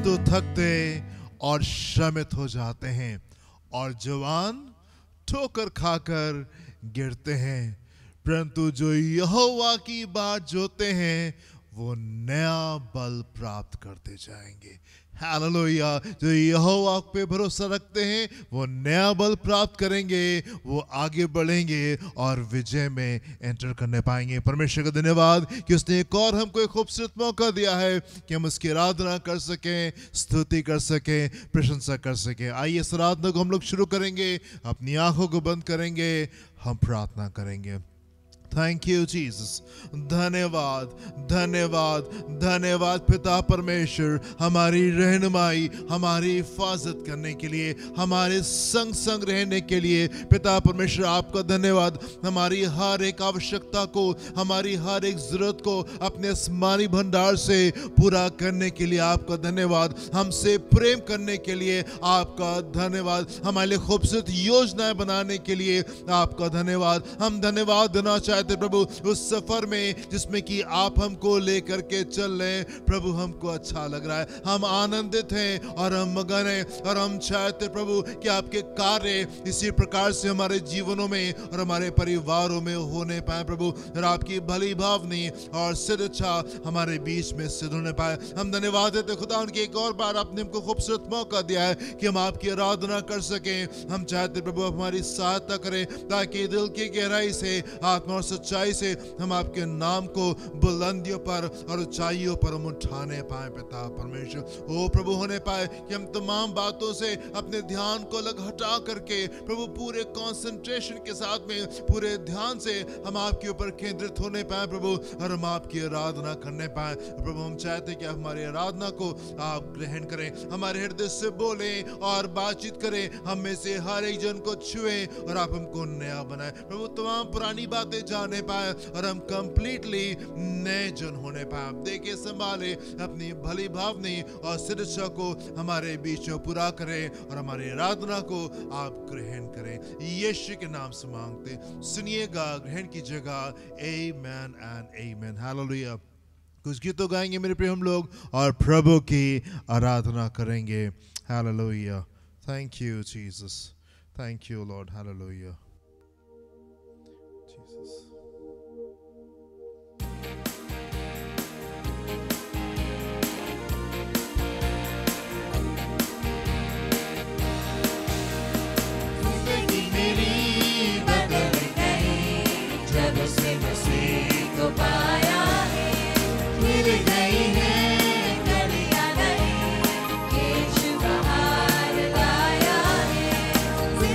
तो थकते और श्रमित हो जाते हैं, और जवान ठोकर खाकर गिरते हैं, परंतु जो यहोवा की बात जोते हैं वो नया बल प्राप्त करते जाएंगे। हालेलुया। जो यहोवा पे भरोसा रखते हैं वो नया बल प्राप्त करेंगे, वो आगे बढ़ेंगे और विजय में एंटर करने पाएंगे। परमेश्वर का धन्यवाद कि उसने एक और हमको एक खूबसूरत मौका दिया है कि हम उसकी आराधना कर सकें, स्तुति कर सकें, प्रशंसा कर सकें। आइए इस आराधना को हम लोग शुरू करेंगे, अपनी आंखों को बंद करेंगे, हम प्रार्थना करेंगे। Thank you Jesus. धन्यवाद धन्यवाद धन्यवाद पिता परमेश्वर, हमारी रहनुमाई, हमारी हिफाजत करने के लिए, हमारे संग संग रहने के लिए पिता परमेश्वर आपका धन्यवाद। हमारी हर एक आवश्यकता को, हमारी हर एक जरूरत को अपने आसमानी भंडार से पूरा करने के लिए आपका धन्यवाद। हमसे प्रेम करने के लिए आपका धन्यवाद। हमारे लिए खूबसूरत योजनाएं बनाने के लिए आपका धन्यवाद। हम धन्यवाद देना चाहते प्रभु उस सफर में जिसमें कि आप हमको लेकर के चल रहे हैं। प्रभु हमको अच्छा लग रहा है, हम आनंदित हैं और हम मगन हैं, और हम चाहते प्रभु कि आपके कार्य इसी प्रकार से हमारे जीवनों में और हमारे परिवारों में होने पाए प्रभु, और आपकी भली भावनी और सिद्ध इच्छा हमारे बीच में सिद्ध होने पाए। हम धन्यवाद देते खुदा उनकी एक और बार आपने हमको खूबसूरत मौका दिया है कि हम आपकी आराधना कर सकें। हम चाहते प्रभु आप हमारी सहायता करें ताकि दिल की गहराई से, आत्मा और सच्चाई से हम आपके नाम को बुलंदियों पर और ऊंचाइयों पर हम उठाने पाए पिता परमेश्वर। ओ प्रभु होने पाए कि हम तमाम बातों से अपने ध्यान को अलग हटा करके प्रभु पूरे कंसंट्रेशन के साथ में, पूरे ध्यान से हम आपके ऊपर केंद्रित होने पाए प्रभु, और हम आपकी आराधना करने पाए प्रभु। हम चाहते कि आप हमारी आराधना को आप ग्रहण करें, हमारे हृदय से बोलें और बातचीत करें, हम में से हर एक जन को छुएं और आप हमको नया बनाए प्रभु। तमाम पुरानी बातें जाने पाए और हम कंप्लीटली नए जन होने पाए। देखिए संभाले अपनी भली भावनी और सिद्ध को हमारे बीच में पूरा करें और हमारी आराधना को आप ग्रहण करें। यीशु के नाम से मांगते, सुनिएगा, ग्रहण कीजिएगा। आमेन एंड आमेन। हालेलुया। कुछ गीतों गाएंगे मेरे प्रिय हम लोग और प्रभु की आराधना करेंगे। Hallelujah. Thank you Jesus, thank you Lord. Hallelujah.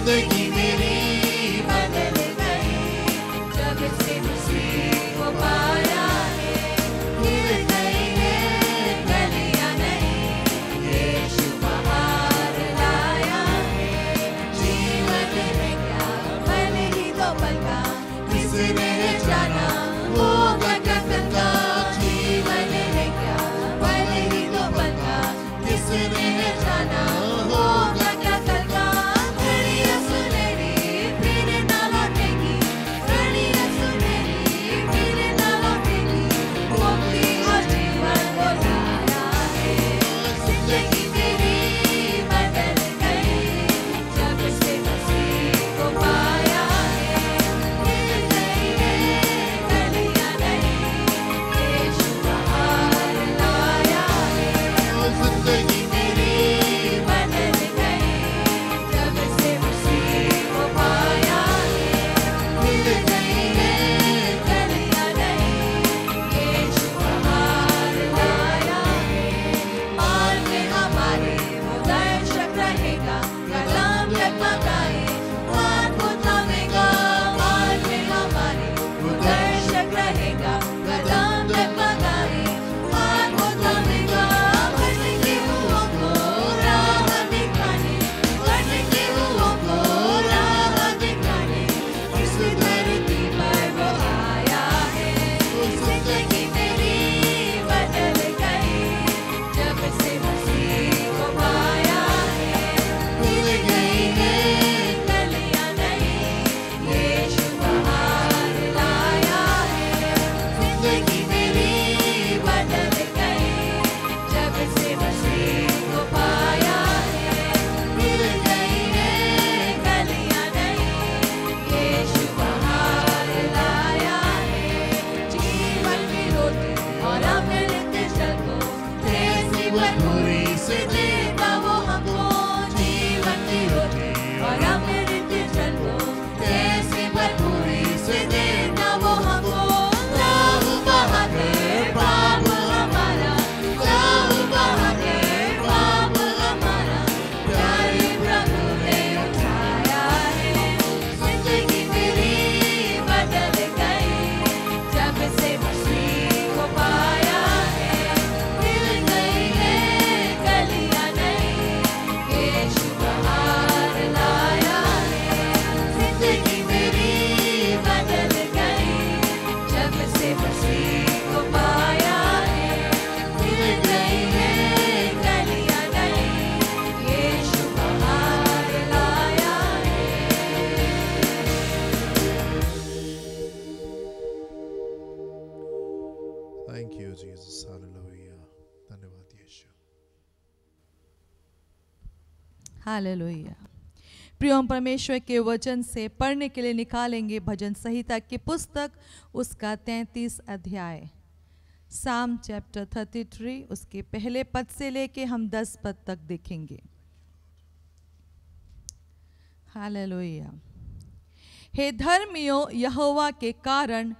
Thank you. Hallelujah. प्रिय परमेश्वर के वचन से पढ़ने के लिए निकालेंगे भजन संहिता की पुस्तक, उसका 33 अध्याय, साम चैप्टर 33, उसके पहले पद से लेके हम 10 पद तक देखेंगे। हालेलुया। हे धर्मियों, यहोवा के कारण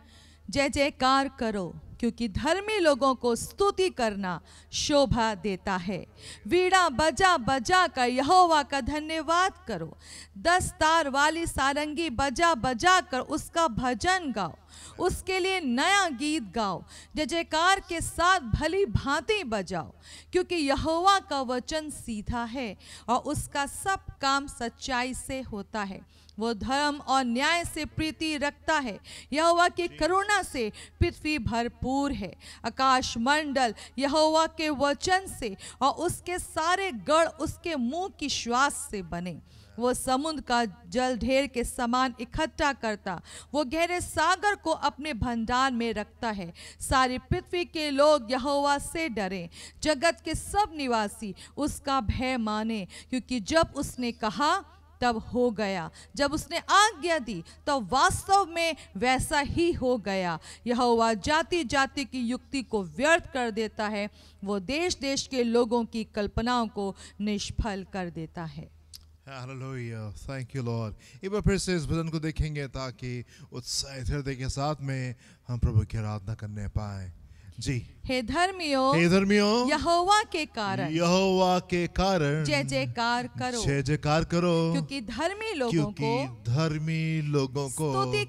जय जयकार करो, क्योंकि धर्मी लोगों को स्तुति करना शोभा देता है। वीणा बजा बजा कर यहोवा का धन्यवाद करो, 10 तार वाली सारंगी बजा बजा कर उसका भजन गाओ, उसके लिए नया गीत गाओ, जय जयकार के साथ भली भांति बजाओ, क्योंकि यहोवा का वचन सीधा है और उसका सब काम सच्चाई से होता है। वो धर्म और न्याय से प्रीति रखता है। यहोवा की करुणा से पृथ्वी भरपूर है। आकाश मंडल यहोवा के वचन से और उसके सारे गढ़ उसके मुंह की श्वास से बने। वो समुद्र का जल ढेर के समान इकट्ठा करता, वो गहरे सागर को अपने भंडार में रखता है। सारी पृथ्वी के लोग यहोवा से डरें, जगत के सब निवासी उसका भय माने, क्योंकि जब उसने कहा तब हो गया, जब उसने आज्ञा दी तब वास्तव में वैसा ही हो गया। यहोवा जाति जाति की युक्ति को व्यर्थ कर देता है, वो देश देश के लोगों की कल्पनाओं को निष्फल कर देता है। Hallelujah, thank you Lord. एक बार फिर से इस भजन को देखेंगे ताकि उत्साहित हृदय के साथ में हम प्रभु की आराधना करने पाए। जी। हे धर्मियों, हे धर्मियों, यहोवा के कारण जय जयकार करो, जय जयकार करो, क्योंकि धर्मी लोगों को स्तुति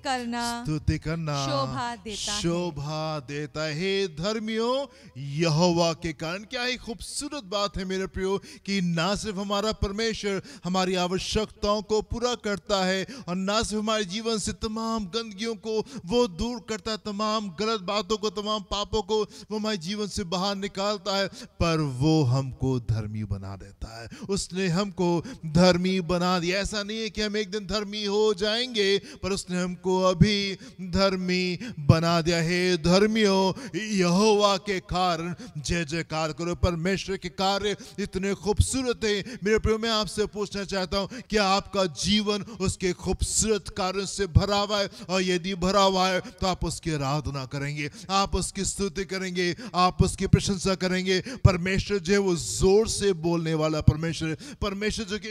करना शोभा देता है। हे धर्मियों, यहोवा के कारण। क्या ही खूबसूरत बात है मेरे प्रियो कि ना सिर्फ हमारा परमेश्वर हमारी आवश्यकताओं को पूरा करता है और ना सिर्फ हमारे जीवन से तमाम गंदगियों को वो दूर करता है, तमाम गलत बातों को, तमाम पापों को वो हमारे जीवन से बाहर निकालता है, पर वो हमको धर्मी बना देता है। उसने हमको धर्मी बना दिया। ऐसा नहीं है कि हम एक दिन धर्मी हो जाएंगे, पर उसने हमको अभी धर्मी बना दिया। हे धर्मियों, यहोवा के कारण जय जयकार करो। परमेश्वर के कार्य इतने खूबसूरत है मेरे प्रियो। मैं आपसे पूछना चाहता हूं, क्या आपका जीवन उसके खूबसूरत कार्यों से भरा हुआ है? और यदि भरा हुआ है तो आप उसकी आराधना करेंगे, आप उसकी स्तुति करेंगे, आप उसकी प्रशंसा करेंगे। परमेश्वर जो है वो जोर से बोलने वाला परमेश्वर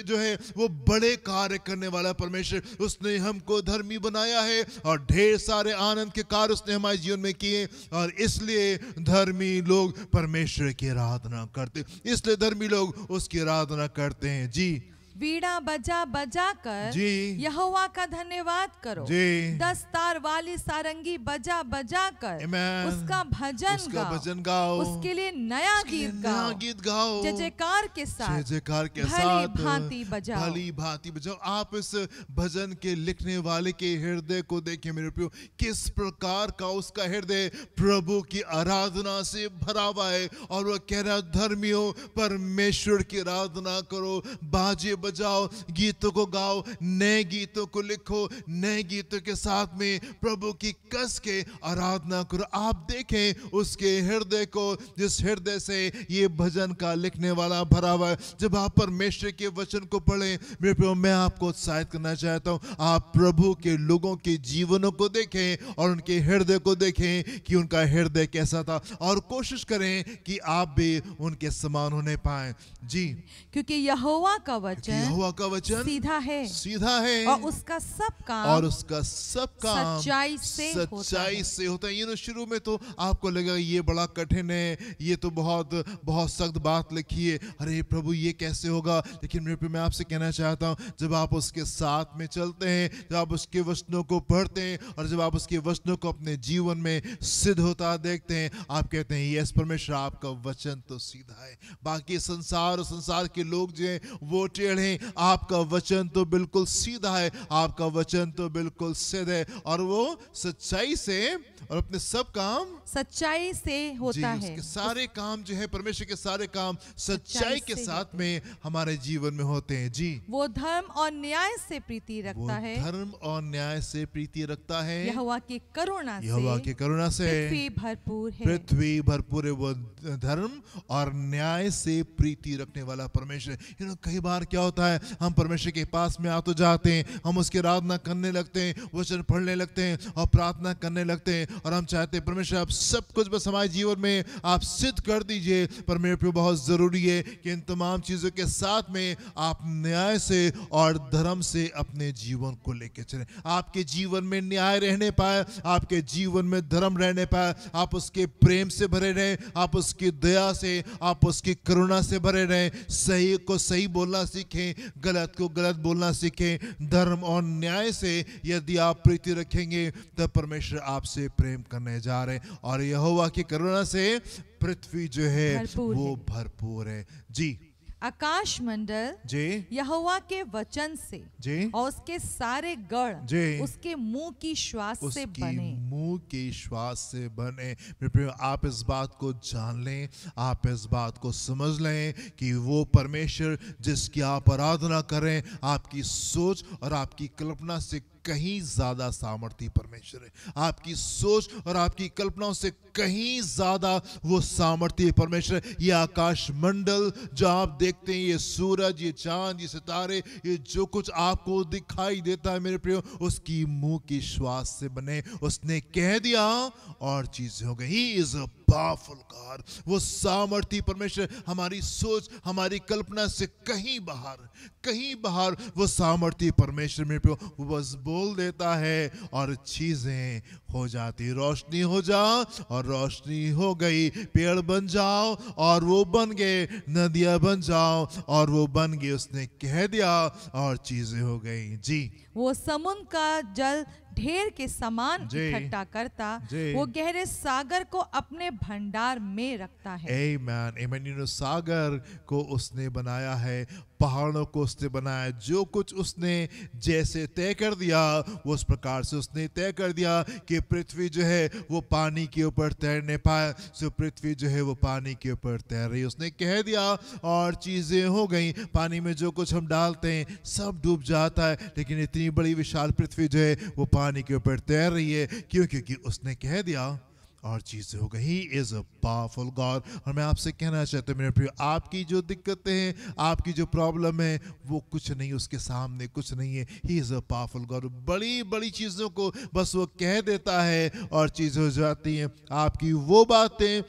जो है वो बड़े कार्य करने वाला परमेश्वर। उसने हमको धर्मी बनाया है और ढेर सारे आनंद के कार्य उसने हमारे जीवन में किए, और इसलिए धर्मी लोग परमेश्वर की आराधना करते, इसलिए धर्मी लोग उसकी आराधना करते हैं। जी। वीणा बजा बजा कर यहोवा का धन्यवाद करो, 10 तार वाली सारंगी बजा बजा कर उसका भजन गाओ, उसके लिए नया गीत गाओ, जय जयकार के साथ भली भांति बजाओ। आप इस भजन के लिखने वाले के हृदय को देखें मेरे प्रियो, किस प्रकार का उसका हृदय प्रभु की आराधना से भरा हुआ है। और वह कह रहा, धर्मियों परमेश्वर की आराधना करो, बाजे बजाओ, गीतों को गाओ, नए गीतों को लिखो, नए गीतों के साथ में प्रभु की कस के आराधना करो। आप देखें उसके हृदय को, जिस हृदय से ये भजन का लिखने वाला भरा हुआ है। जब आप परमेश्वर के वचन को पढ़ें मेरे प्रियो, मैं आपको उत्साहित करना चाहता हूं, आप प्रभु के लोगों के जीवनों को देखें और उनके हृदय को देखें कि उनका हृदय कैसा था, और कोशिश करें कि आप भी उनके समान होने पाए। जी। क्योंकि यहोवा का वचन सीधा है और उसका सब काम सच्चाई से होता है। शुरू में तो आपको लगेगा ये बड़ा कठिन है, ये तो बहुत बहुत सख्त बात लिखी है, अरे प्रभु ये कैसे होगा। लेकिन मेरे पे मैं आपसे कहना चाहता हूँ, जब आप उसके साथ में चलते हैं, जब आप उसके वचनों को पढ़ते हैं और जब आप उसके वचनों को अपने जीवन में सिद्ध होता देखते हैं, आप कहते हैं यस परमेश्वर आपका वचन तो सीधा है। बाकी संसार के लोग जो हैं वो टेढ़े, आपका वचन तो बिल्कुल सीधा है, आपका वचन तो बिल्कुल सिद्ध है, और वो सच्चाई से और अपने सब काम सच्चाई से होता है। उसके सारे काम जो है, परमेश्वर के सारे काम सच्चाई के साथ में हमारे जीवन में होते हैं। जी। वो धर्म और न्याय से प्रीति रखता है, धर्म और न्याय से प्रीति रखता है। यहोवा की करुणा से पृथ्वी भरपूर है। वो धर्म और न्याय से प्रीति रखने वाला परमेश्वर। कई बार क्या होता होता है, हम परमेश्वर के पास में आ तो जाते हैं, हम उसकी आराधना करने लगते हैं, वचन पढ़ने लगते हैं और प्रार्थना करने लगते हैं, और हम चाहते हैं परमेश्वर आप सब कुछ बस हमारे जीवन में आप सिद्ध कर दीजिए। पर मेरे प्रिय बहुत ज़रूरी है कि इन तमाम चीज़ों के साथ में आप न्याय से और धर्म से अपने जीवन को लेकर चलें। आपके जीवन में न्याय रहने पाए, आपके जीवन में धर्म रहने पाए, आप उसके प्रेम से भरे रहें, आप उसकी दया से, आप उसकी करुणा से भरे रहें, सही को सही बोलना सीखें, गलत को गलत बोलना सीखें। धर्म और न्याय से यदि आप प्रीति रखेंगे तब परमेश्वर आपसे प्रेम करने जा रहे हैं, और यहोवा की करुणा से पृथ्वी जो है वो भरपूर है। जी, आकाश मंडल जी यहोवा के वचन से जी और उसके सारे गण जी उसके मुंह की श्वास से उसकी बने। मुंह की श्वास से बने। मेरे प्रिय, आप इस बात को जान लें, आप इस बात को समझ लें कि वो परमेश्वर जिसकी आप आराधना करें, आपकी सोच और आपकी कल्पना से कहीं ज्यादा सामर्थी परमेश्वर है। आपकी सोच और आपकी कल्पनाओं से कहीं ज्यादा वो सामर्थी परमेश्वर है। ये आकाश मंडल जो आप देखते हैं, ये सूरज, ये चांद, ये सितारे, ये जो कुछ आपको दिखाई देता है मेरे प्रियो, उसकी मुंह की श्वास से बने। उसने कह दिया और चीजें हो गई। He is a powerful God. वो सामर्थी परमेश्वर हमारी सोच, हमारी कल्पना से कहीं बाहर वो सामर्थी परमेश्वर मेरे प्रियो, वो बस बोल देता है और चीजें हो जाती। रोशनी हो जा और रोशनी हो गई। पेड़ बन जाओ और वो बन गए। नदियां बन जाओ और वो बन गई। उसने कह दिया और चीजें हो गई। जी, वो समुद्र का जल ढेर के समान जी, इकट्ठा करता, जी। वो गहरे सागर को अपने भंडार में रखता है। आमेन, आमेन। यू नो, सागर को उसने बनाया है, पहाड़ों को उसने बनाया। जो कुछ उसने जैसे तय कर दिया वो उस प्रकार से उसने तय कर दिया कि पृथ्वी जो है वो पानी के ऊपर तैरने पाए। सो पृथ्वी जो है वो पानी के ऊपर तैर रही। उसने कह दिया और चीजें हो गई। पानी में जो कुछ हम डालते हैं सब डूब जाता है, लेकिन इतनी बड़ी विशाल पृथ्वी जो है वो पानी के ऊपर तैर रही है। क्यों? क्योंकि उसने कह दिया और चीजें हो गई। He is a powerful God. और मैं आपसे कहना चाहता हूँ मेरे प्रिय, आपकी जो दिक्कतें हैं, आपकी जो प्रॉब्लम है, वो कुछ नहीं, उसके सामने कुछ नहीं है। He is a powerful God. बड़ी बड़ी चीजों को बस वो कह देता है और चीजें हो जाती हैं। आपकी वो बातें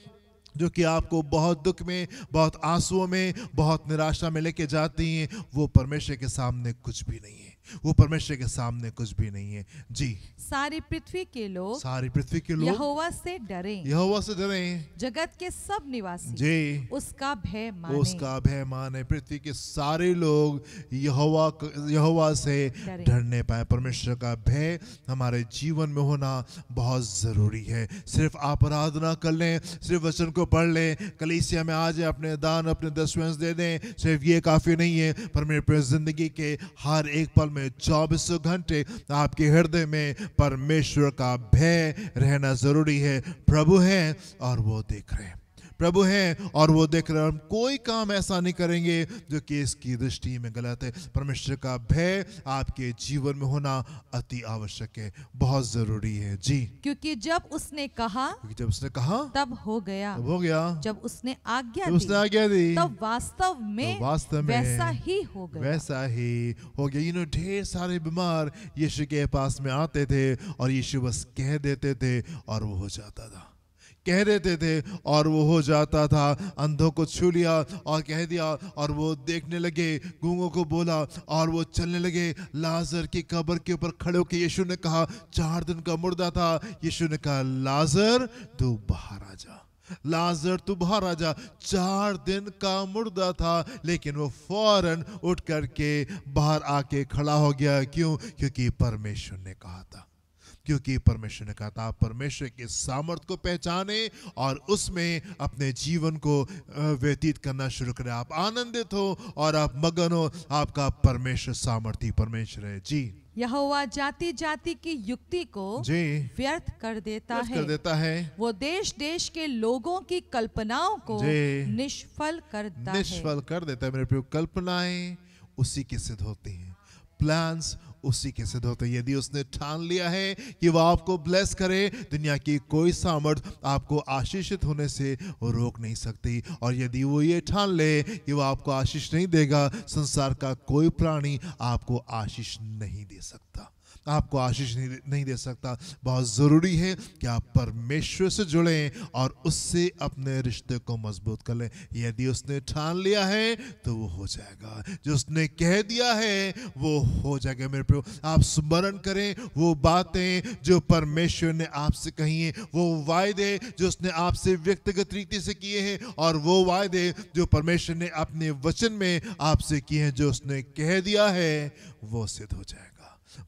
जो कि आपको बहुत दुख में, बहुत आंसुओं में, बहुत निराशा में लेके जाती हैं, वो परमेश्वर के सामने कुछ भी नहीं है। वो परमेश्वर के सामने कुछ भी नहीं है। जी, सारी पृथ्वी के लोग यहोवा से डरें, यहोवा से डरें। जगत के सब निवासी जी, उसका भय माने, उसका भय माने। पृथ्वी के सारे लोग यहोवा से डरने पाए। परमेश्वर का भय हमारे जीवन में होना बहुत जरूरी है। सिर्फ आप आराधना कर लें, सिर्फ वचन को पढ़ लें, कलीसिया में आ जाए, अपने दान, अपने दशमें दे दें, सिर्फ ये काफी नहीं है। पर मेरे जिंदगी के हर एक पल में 24 घंटे आपके हृदय में परमेश्वर का भय रहना जरूरी है। प्रभु है और वो देख रहे हैं, प्रभु हैं और वो देख रहे हैं। हम कोई काम ऐसा नहीं करेंगे जो कि इसकी दृष्टि में गलत है। परमेश्वर का भय आपके जीवन में होना अति आवश्यक है, बहुत जरूरी है। जी, क्योंकि जब उसने कहा तब हो गया, जब उसने आज्ञा दी तब वास्तव में वैसा ही हो गया। यू नो, ढेर सारे बीमार यीशु के पास में आते थे और यीशु बस कह देते थे और वो हो जाता था। कह देते थे और वो हो जाता था। अंधों को छू लिया और कह दिया और वो देखने लगे, गूंगों को बोला और वो चलने लगे। लाजर की कब्र के ऊपर खड़े होकर यीशु ने कहा, 4 दिन का मुर्दा था। यीशु ने कहा, लाजर तू बाहर आ जा, लाजर तू बाहर आ जा। 4 दिन का मुर्दा था, लेकिन वो फौरन उठ करके बाहर आके खड़ा हो गया। क्यों? क्योंकि परमेश्वर ने कहा था। आप परमेश्वर के सामर्थ को पहचाने और उसमें अपने जीवन को व्यतीत करना शुरू करें। आप आनंदित हो और आप मगन हो। आपका परमेश्वर सामर्थी परमेश्वर है। जी, यहोवा जाति जाति की युक्ति को व्यर्थ कर देता है। वो देश देश के लोगों की कल्पनाओं को निष्फल कर देता है। मेरे प्रिय, कल्पनाएं उसी की सिद्ध होती हैं, प्लान्स उसी के सिद्ध होते हैं। यदि उसने ठान लिया है कि वह आपको ब्लेस करे, दुनिया की कोई सामर्थ आपको आशीषित होने से रोक नहीं सकती। और यदि वो ये ठान ले कि वह आपको आशीष नहीं देगा, संसार का कोई प्राणी आपको आशीष नहीं दे सकता, आपको आशीष नहीं दे सकता। बहुत ज़रूरी है कि आप परमेश्वर से जुड़ें और उससे अपने रिश्ते को मजबूत कर लें। यदि उसने ठान लिया है तो वो हो जाएगा, जो उसने कह दिया है वो हो जाएगा। मेरे प्रियो, आप स्मरण करें वो बातें जो परमेश्वर ने आपसे कही हैं, वो वायदे जो उसने आपसे व्यक्तिगत रीति से किए हैं, और वो वायदे जो परमेश्वर ने अपने वचन में आपसे किए हैं। जो उसने कह दिया है वो सिद्ध हो जाएगा,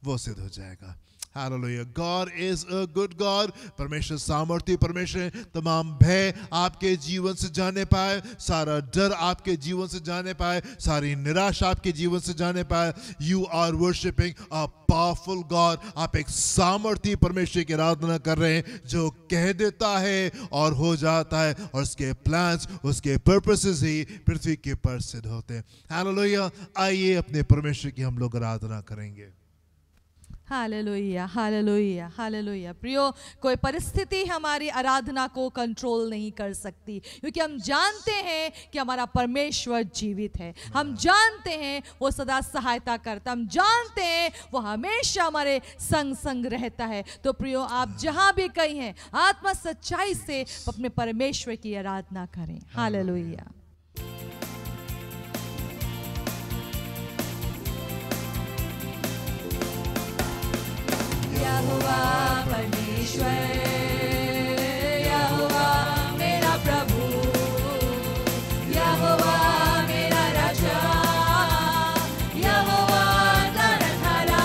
वो सिद्ध हो जाएगा। Hallelujah. God is a good God. परमेश्वर सामर्थ्य परमेश्वर। तमाम भय आपके जीवन से जाने पाए, सारा डर आपके जीवन से जाने पाए, सारी निराशा आपके जीवन से जाने पाए। You are worshipping a powerful God. आप एक सामर्थ्य परमेश्वर की आराधना कर रहे हैं, जो कह देता है और हो जाता है, और उसके प्लान्स, उसके पर्पसेस ही पृथ्वी के पर सिद्ध होते हैं। हालेलुया। आइए अपने परमेश्वर की हम लोग आराधना करेंगे। Hallelujah, hallelujah, hallelujah. प्रियो, कोई परिस्थिति हमारी आराधना को कंट्रोल नहीं कर सकती, क्योंकि हम जानते हैं कि हमारा परमेश्वर जीवित है। हम जानते हैं वो सदा सहायता करता, हम जानते हैं वो हमेशा हमारे संग संग रहता है। तो प्रियो, आप जहां भी कहीं हैं, आत्मा सच्चाई से अपने परमेश्वर की आराधना करें। हालेलुया। यहोवा परमेश्वर, यहोवा मेरा प्रभु, यहोवा मेरा राजा, यहोवा तारनहारा,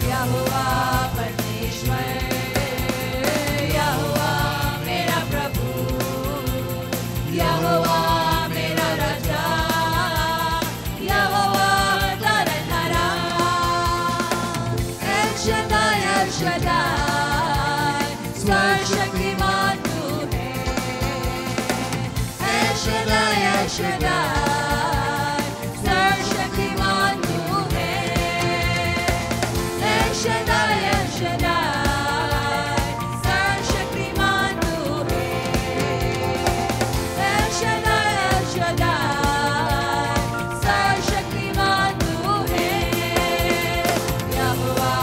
यहोवा परमेश्वर, यहोवा मेरा प्रभु, यहोवा मेरा राजा, यहोवा तारनहारा। El Shaddai, सर्वशक्तिमान तू है। El Shaddai, El Shaddai, सर्वशक्तिमान तू है। El Shaddai, El Shaddai, सर्वशक्तिमान तू है। El Shaddai, El Shaddai, सर्वशक्तिमान तू है। यहोवा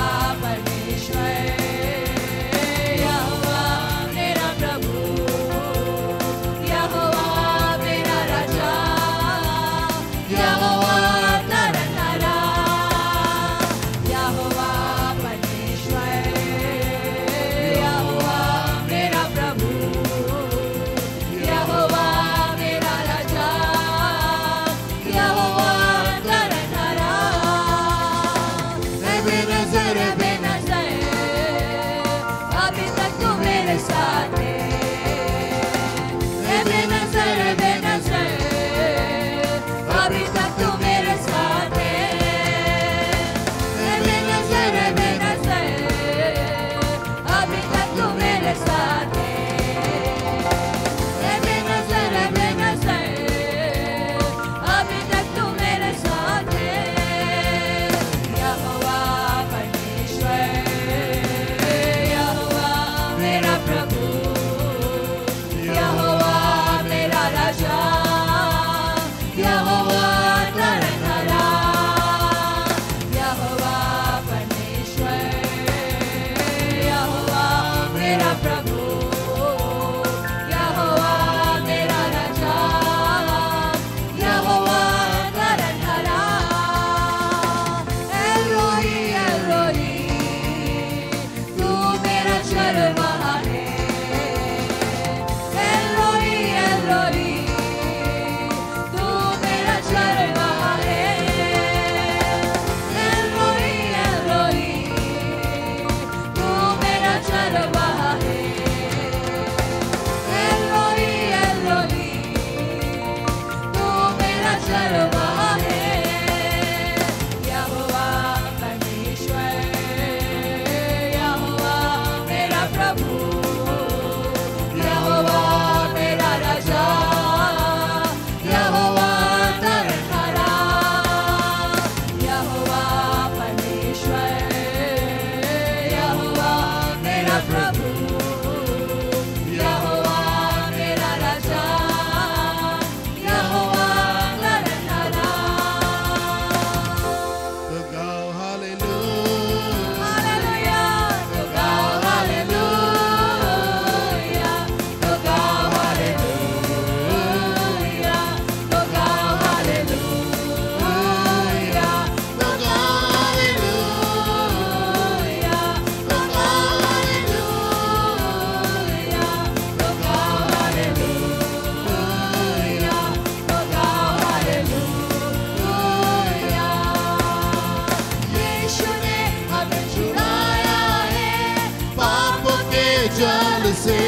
जाल से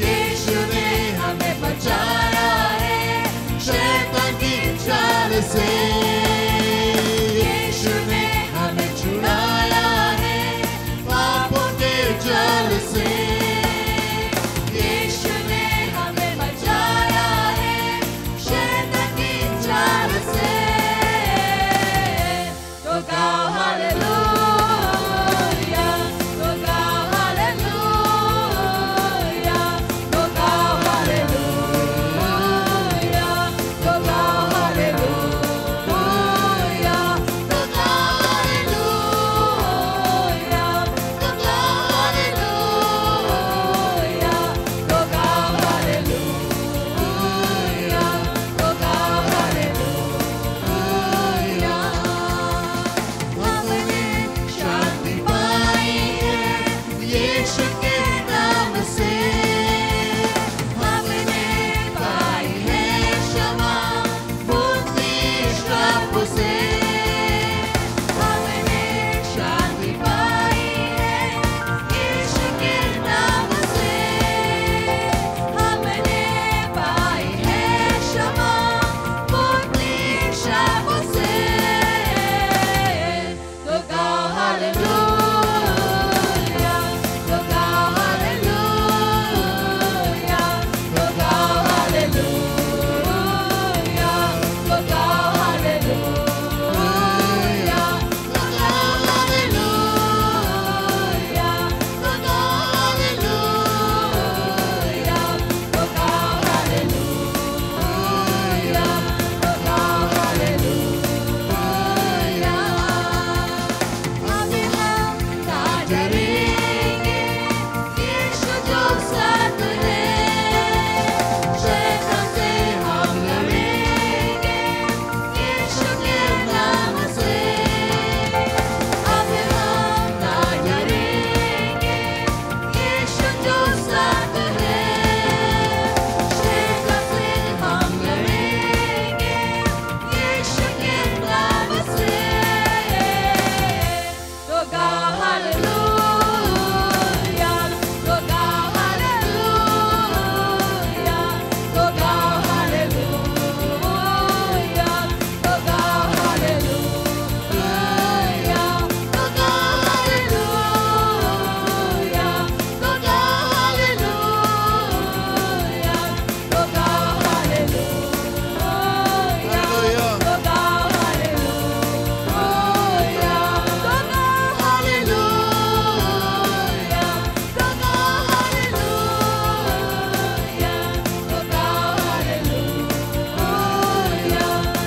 यीशु ने हमें बचाया है शैतान की चाल से यीशु ने हमें छुड़ाया है पापों के जाल से यीशु ने हमें बचाया है शैतान की चाल से तो गाओ हालेलुया तो गाओ हालेलुया तो गाओ हालेलुया तो गाओ हालेलुया तो गाओ हालेलुया तो गाओ हालेलुया तो गाओ हालेलुया तो गाओ हालेलुया हमने शांति पाई है यीशु के नाम से हमने पाई है क्षमा मुक्ति श्राप से हमने शांति पाई है यीशु के नाम से हमने पाई है क्षमा मुक्ति श्राप से तो गाओ हालेलुया तो गाओ हालेलुया तो गाओ हालेलुया तो गाओ हालेलुया तो गाओ हालेलुया तो गाओ हालेलुया तो गाओ हालेलुया तो गाओ हालेलुया अभी हम ना डरेंगे यीशु जो साथ है शैतान से हम लड़ेंगे यीशु के नाम से अभी हम ना डरेंगे यीशु जो साथ है शैतान से हम लड़ेंगे यीशु के नाम से तो गाओ हालेलुया तो गाओ हालेलुया तो गाओ हालेलुया तो गाओ हालेलुया तो गाओ हालेलुया तो गाओ हालेलुया तो गाओ हालेलुया तो गाओ हालेलुया तो गाओ हालेलुया तो गाओ हालेलुया तो गाओ हालेलुया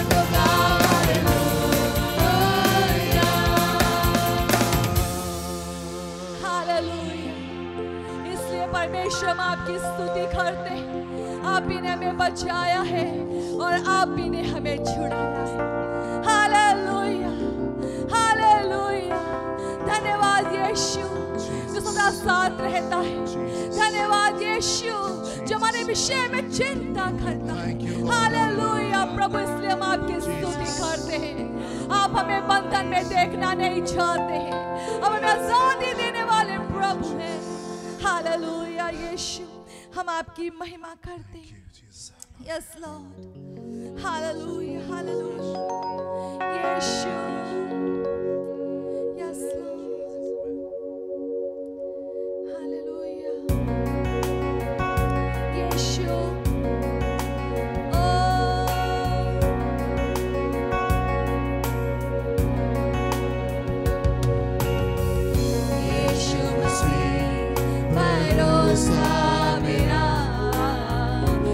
तो गाओ हालेलुया इसलिए परमेश्वर हम आपकी स्तुति करते हैं आप ही ने हमें बचाया है और आप ही ने हमें छुड़ाया है हालेलुया हालेलुया धन्यवाद यीशु जो सदा साथ रहता है धन्यवाद यीशु जो हमारे विषय में चिंता करता है हालेलुया प्रभु इसलिए हम आपकी स्तुति करते हैं आप हमें बंधन में देखना नहीं चाहते हैं अब हमें आजादी देने वाले प्रभु हैं हालेलुया यीशु हम आपकी महिमा करते हैं यस लॉर्ड हालेलुया हालेलुया यीशु यस लॉर्ड हालेलुया यीशु यीशु मसीह भरोसा मेरा तू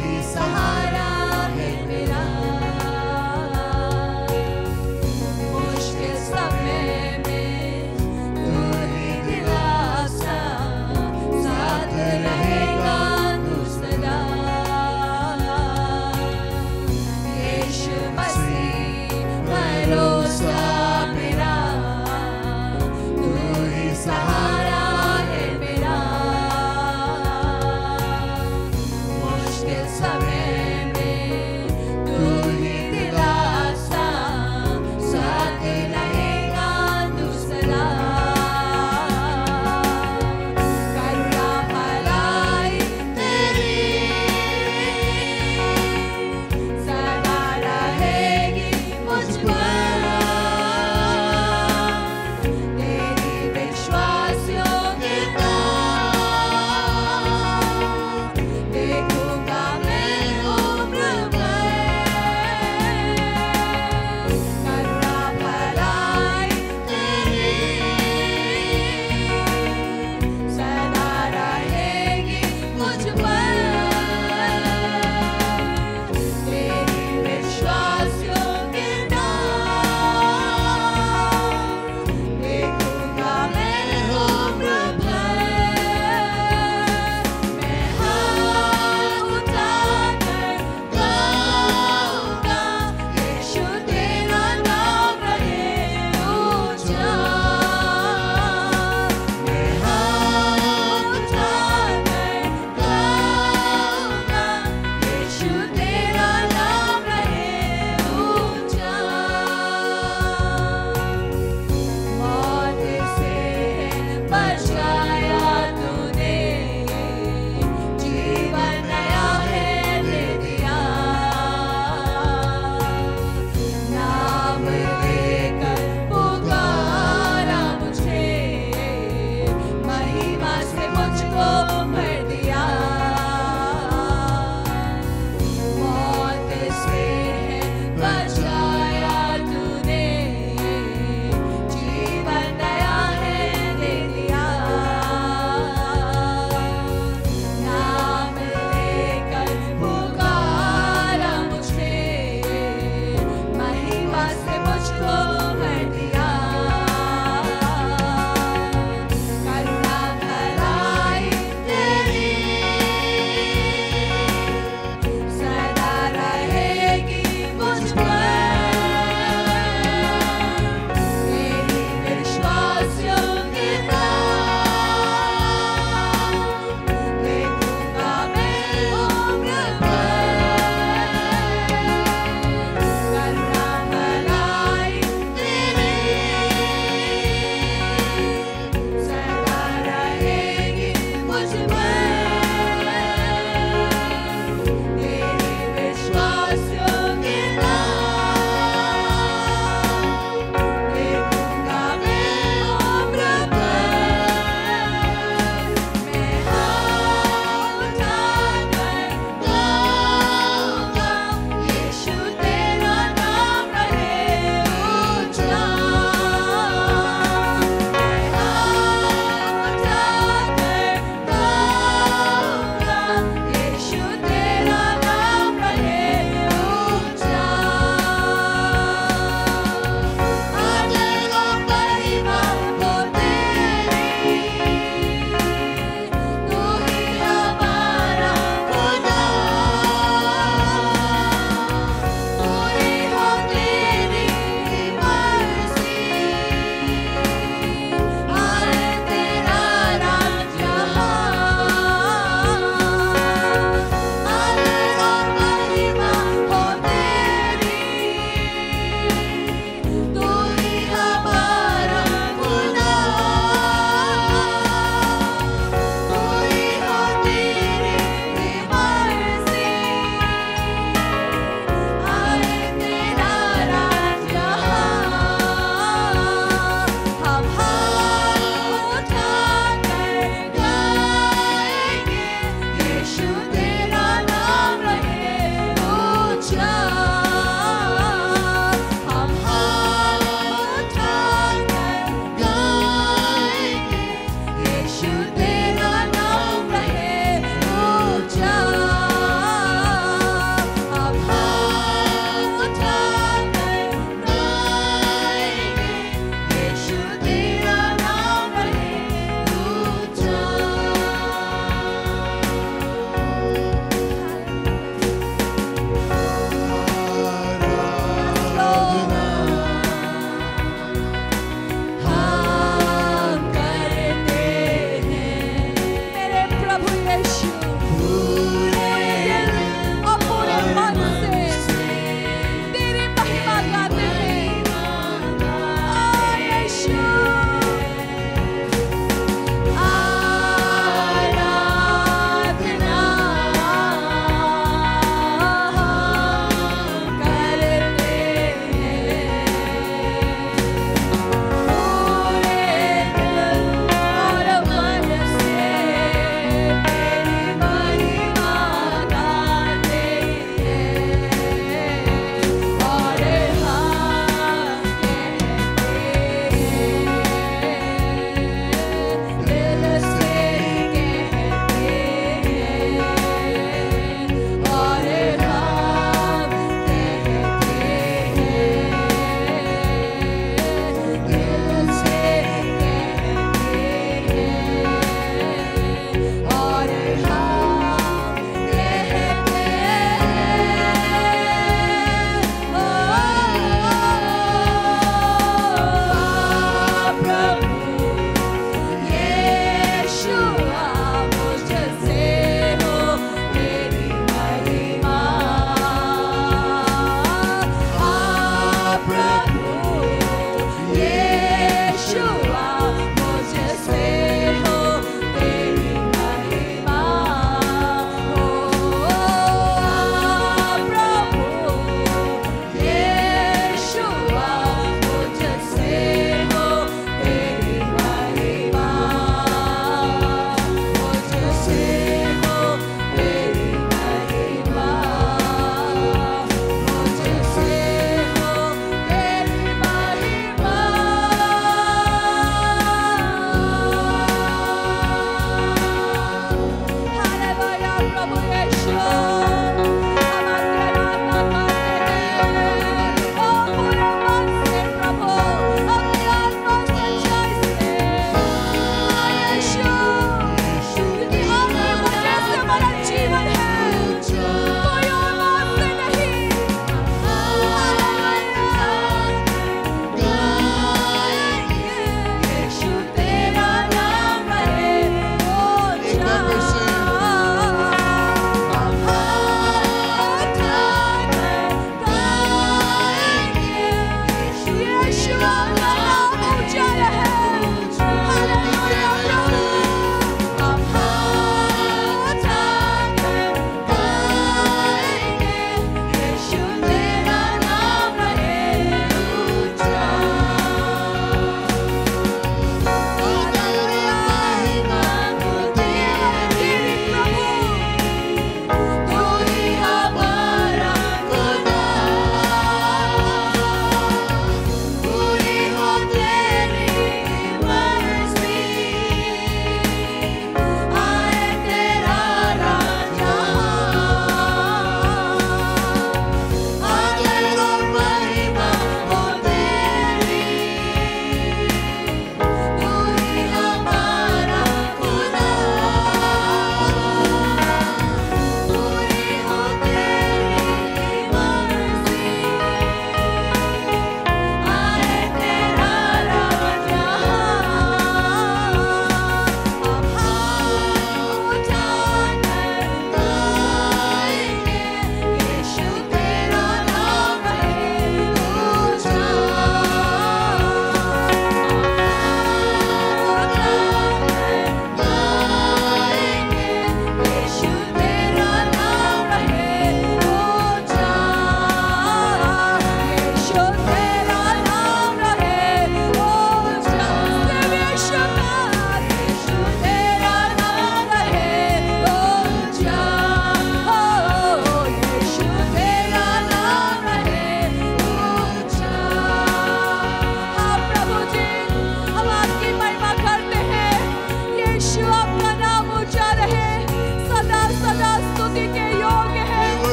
ही सहारा है मेरा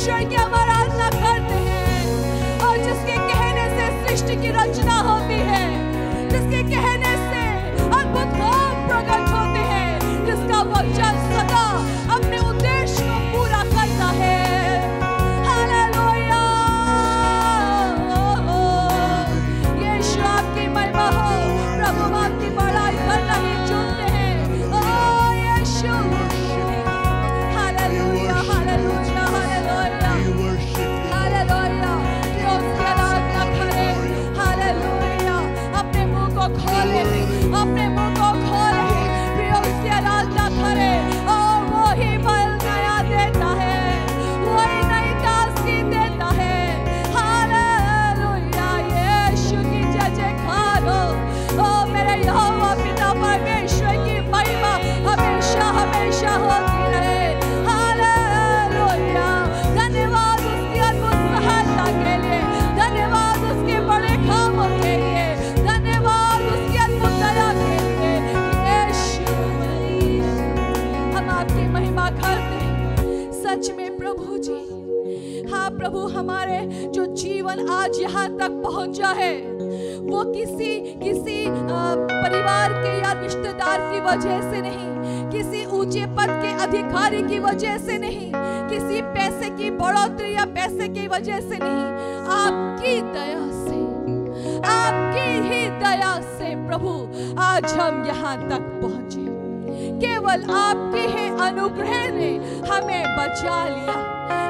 परमेश्वर की हम आराधना करते हैं। और जिसके कहने से सृष्टि की रचना होती है, जिसके कहने से अद्भुत काम प्रकट होते हैं, जिसका वचन सदा अपने उद्देश्य को पूरा करता है। हालेलुया, यीशु आपकी महिमा हो। प्रभु आपकी बड़ाई करना ही चुनते हैं। ओ यीशु, हालेलुया, हालेलुया, हालेलुया, हालेलुया। जो उसकी आराधना करे, हालेलुया। अपने मुंह को खोले, अपने मुंह को खोले, प्रियो उसकी आराधना करे। और वो ही बल नया देता है, वही नई ताजगी देता है। हालेलुया, यीशु की जय जयकार हो। ओ मेरे यहोवा पिता परमेश्वर की महिमा हमेशा हमेशा होती रहे। हालेलुया, धन्यवाद उसकी अद्भुत सहायता के लिए, धन्यवाद उसके बड़े कामों के लिए, धन्यवाद उसकी अद्भुत दया के लिए। यीशु, हम आपकी महिमा करते हैं सच में प्रभु जी। हाँ प्रभु, हमारे जो जीवन आज यहाँ तक पहुंचा है वो किसी परिवार के या रिश्तेदार की वजह से नहीं, किसी ऊंचे पद के अधिकारी की वजह से नहीं, किसी पैसे की बढ़ोतरी या पैसे की वजह से नहीं, आपकी दया से, आपकी ही दया से प्रभु आज हम यहाँ तक पहुंचे। केवल आपके ही अनुग्रह ने हमें बचा लिया,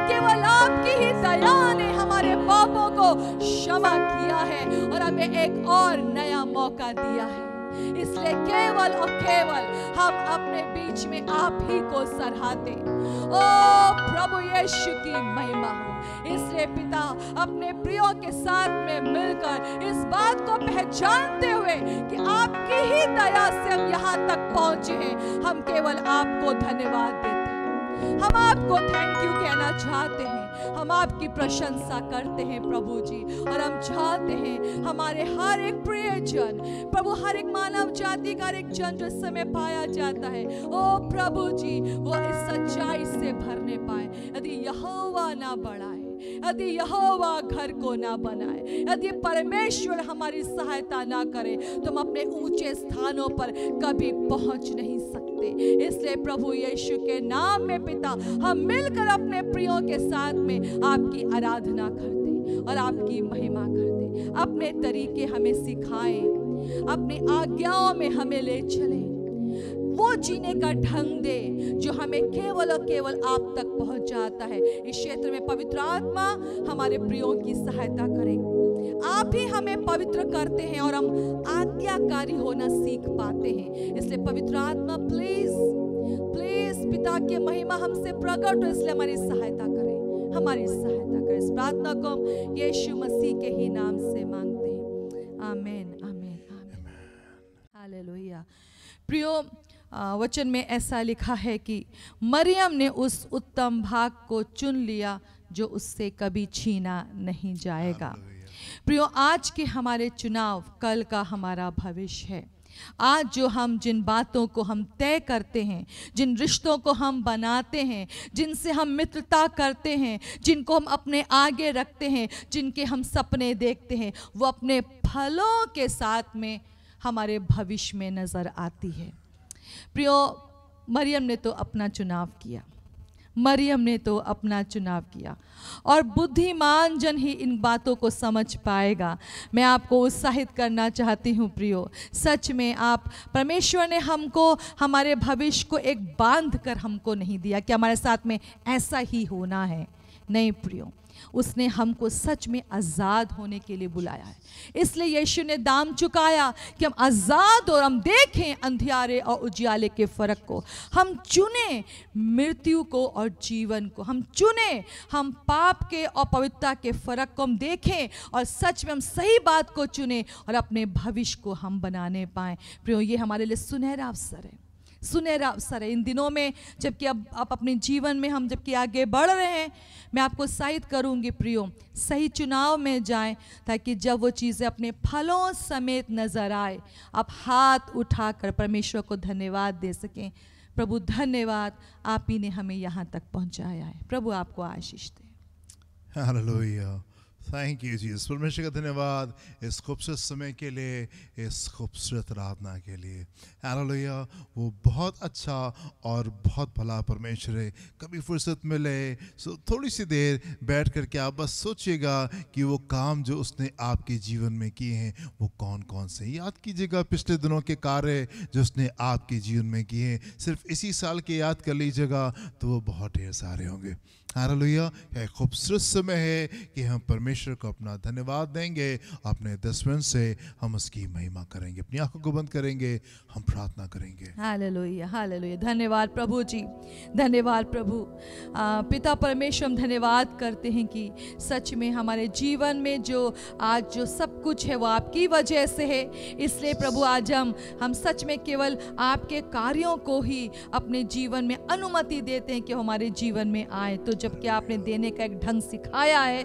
केवल आपकी ही दया ने हमारे पापों को क्षमा किया है और हमें एक और नया मौका दिया है। इसलिए केवल और केवल हम अपने बीच में आप ही को सराहते। ओ प्रभु यीशु की महिमा हो। इसलिए पिता, अपने प्रियो के साथ में मिलकर इस बात को पहचानते हुए कि आपकी ही दया से हम यहाँ तक पहुंचे हैं, हम केवल आपको धन्यवाद देते हैं। हम आपको थैंक यू कहना चाहते हैं, हम आपकी प्रशंसा करते हैं प्रभु जी। और हम चाहते हैं हमारे हर एक प्रियजन प्रभु, हर एक मानव जाति का हर एक जन जो इस समय पाया जाता है, ओ प्रभु जी, वो इस सच्चाई से भरने पाए। यदि यहोवा ना बढ़ाए, यदि यहोवा घर को ना बनाए, यदि परमेश्वर हमारी सहायता ना करे, तो हम अपने ऊंचे स्थानों पर कभी पहुंच नहीं सकते। इसलिए प्रभु यीशु के नाम में पिता, हम मिलकर अपने प्रियों के साथ में आपकी आराधना करते और आपकी महिमा करते। अपने तरीके हमें सिखाएं, अपनी आज्ञाओं में हमें ले चले, वो जीने का ढंग दे जो हमें केवल और केवल आप तक पहुंच जाता है। इस क्षेत्र में पवित्र आत्मा हमारे प्रियों की सहायता करें। आप ही हमें पवित्र करते हैं और हम आज्ञाकारी होना सीख पाते हैं। इसलिए पवित्र आत्मा प्लीज प्लीज पिता की महिमा हमसे प्रकट हो, इसलिए हमारी सहायता करें, हमारी सहायता करें। इस प्रार्थना को हम यीशु मसीह के ही नाम से मांगते हैं। आमीन, आमीन, आमीन। हालेलुया। प्रियो, वचन में ऐसा लिखा है कि मरियम ने उस उत्तम भाग को चुन लिया जो उससे कभी छीना नहीं जाएगा। प्रियो, आज के हमारे चुनाव कल का हमारा भविष्य है। आज जो हम जिन बातों को हम तय करते हैं, जिन रिश्तों को हम बनाते हैं, जिनसे हम मित्रता करते हैं, जिनको हम अपने आगे रखते हैं, जिनके हम सपने देखते हैं, वो अपने फलों के साथ में हमारे भविष्य में नज़र आती है। प्रियो, मरियम ने तो अपना चुनाव किया, मरियम ने तो अपना चुनाव किया और बुद्धिमान जन ही इन बातों को समझ पाएगा। मैं आपको उत्साहित करना चाहती हूँ प्रियो, सच में आप, परमेश्वर ने हमको हमारे भविष्य को एक बांध कर हमको नहीं दिया कि हमारे साथ में ऐसा ही होना है। नहीं प्रियो, उसने हमको सच में आज़ाद होने के लिए बुलाया है। इसलिए यीशु ने दाम चुकाया कि हम आज़ाद और हम देखें अंधियारे और उजियाले के फ़र्क को। हम चुने मृत्यु को और जीवन को, हम चुने हम पाप के और पवित्रता के फ़र्क को हम देखें और सच में हम सही बात को चुने और अपने भविष्य को हम बनाने पाएँ। प्रियो, ये हमारे लिए सुनहरा अवसर है, सुनहरा अवसर है। इन दिनों में जबकि अब आप अपने जीवन में हम जबकि आगे बढ़ रहे हैं, मैं आपको उत्साहित करूंगी प्रियो, सही चुनाव में जाएं ताकि जब वो चीज़ें अपने फलों समेत नज़र आए, आप हाथ उठाकर परमेश्वर को धन्यवाद दे सकें। प्रभु धन्यवाद, आप ही ने हमें यहाँ तक पहुँचाया है। प्रभु आपको आशीष दे। Hallelujah, thank you Jesus. परमेश्वर का धन्यवाद इस खूबसूरत समय के लिए, इस खूबसूरत आराधना के लिए। हालेलुया, वो बहुत अच्छा और बहुत भला परमेश्वर है। कभी फुर्सत मिले सो थोड़ी सी देर बैठ कर के आप बस सोचिएगा कि वो काम जो उसने आपके जीवन में किए हैं वो कौन कौन से। याद कीजिएगा पिछले दिनों के कार्य जो उसने आपके जीवन में किए हैं, सिर्फ इसी साल के याद कर लीजिएगा तो वो बहुत ढेर सारे होंगे। हालेलुया, यह खूबसूरत समय है कि हम परमेश्वर को अपना धन्यवाद देंगे, अपने दसवन से हम उसकी महिमा करेंगे। अपनी आंखों को बंद करेंगे, हम प्रार्थना करेंगे। Hallelujah, hallelujah. धन्यवाद प्रभु जी, धन्यवाद प्रभु। पिता परमेश्वर, हम धन्यवाद करते हैं कि सच में हमारे जीवन में जो आज जो सब कुछ है वो आपकी वजह से है। इसलिए प्रभु आज हम सच में केवल आपके कार्यों को ही अपने जीवन में अनुमति देते हैं कि हमारे जीवन में आए। तो जबकि आपने देने का एक ढंग सिखाया है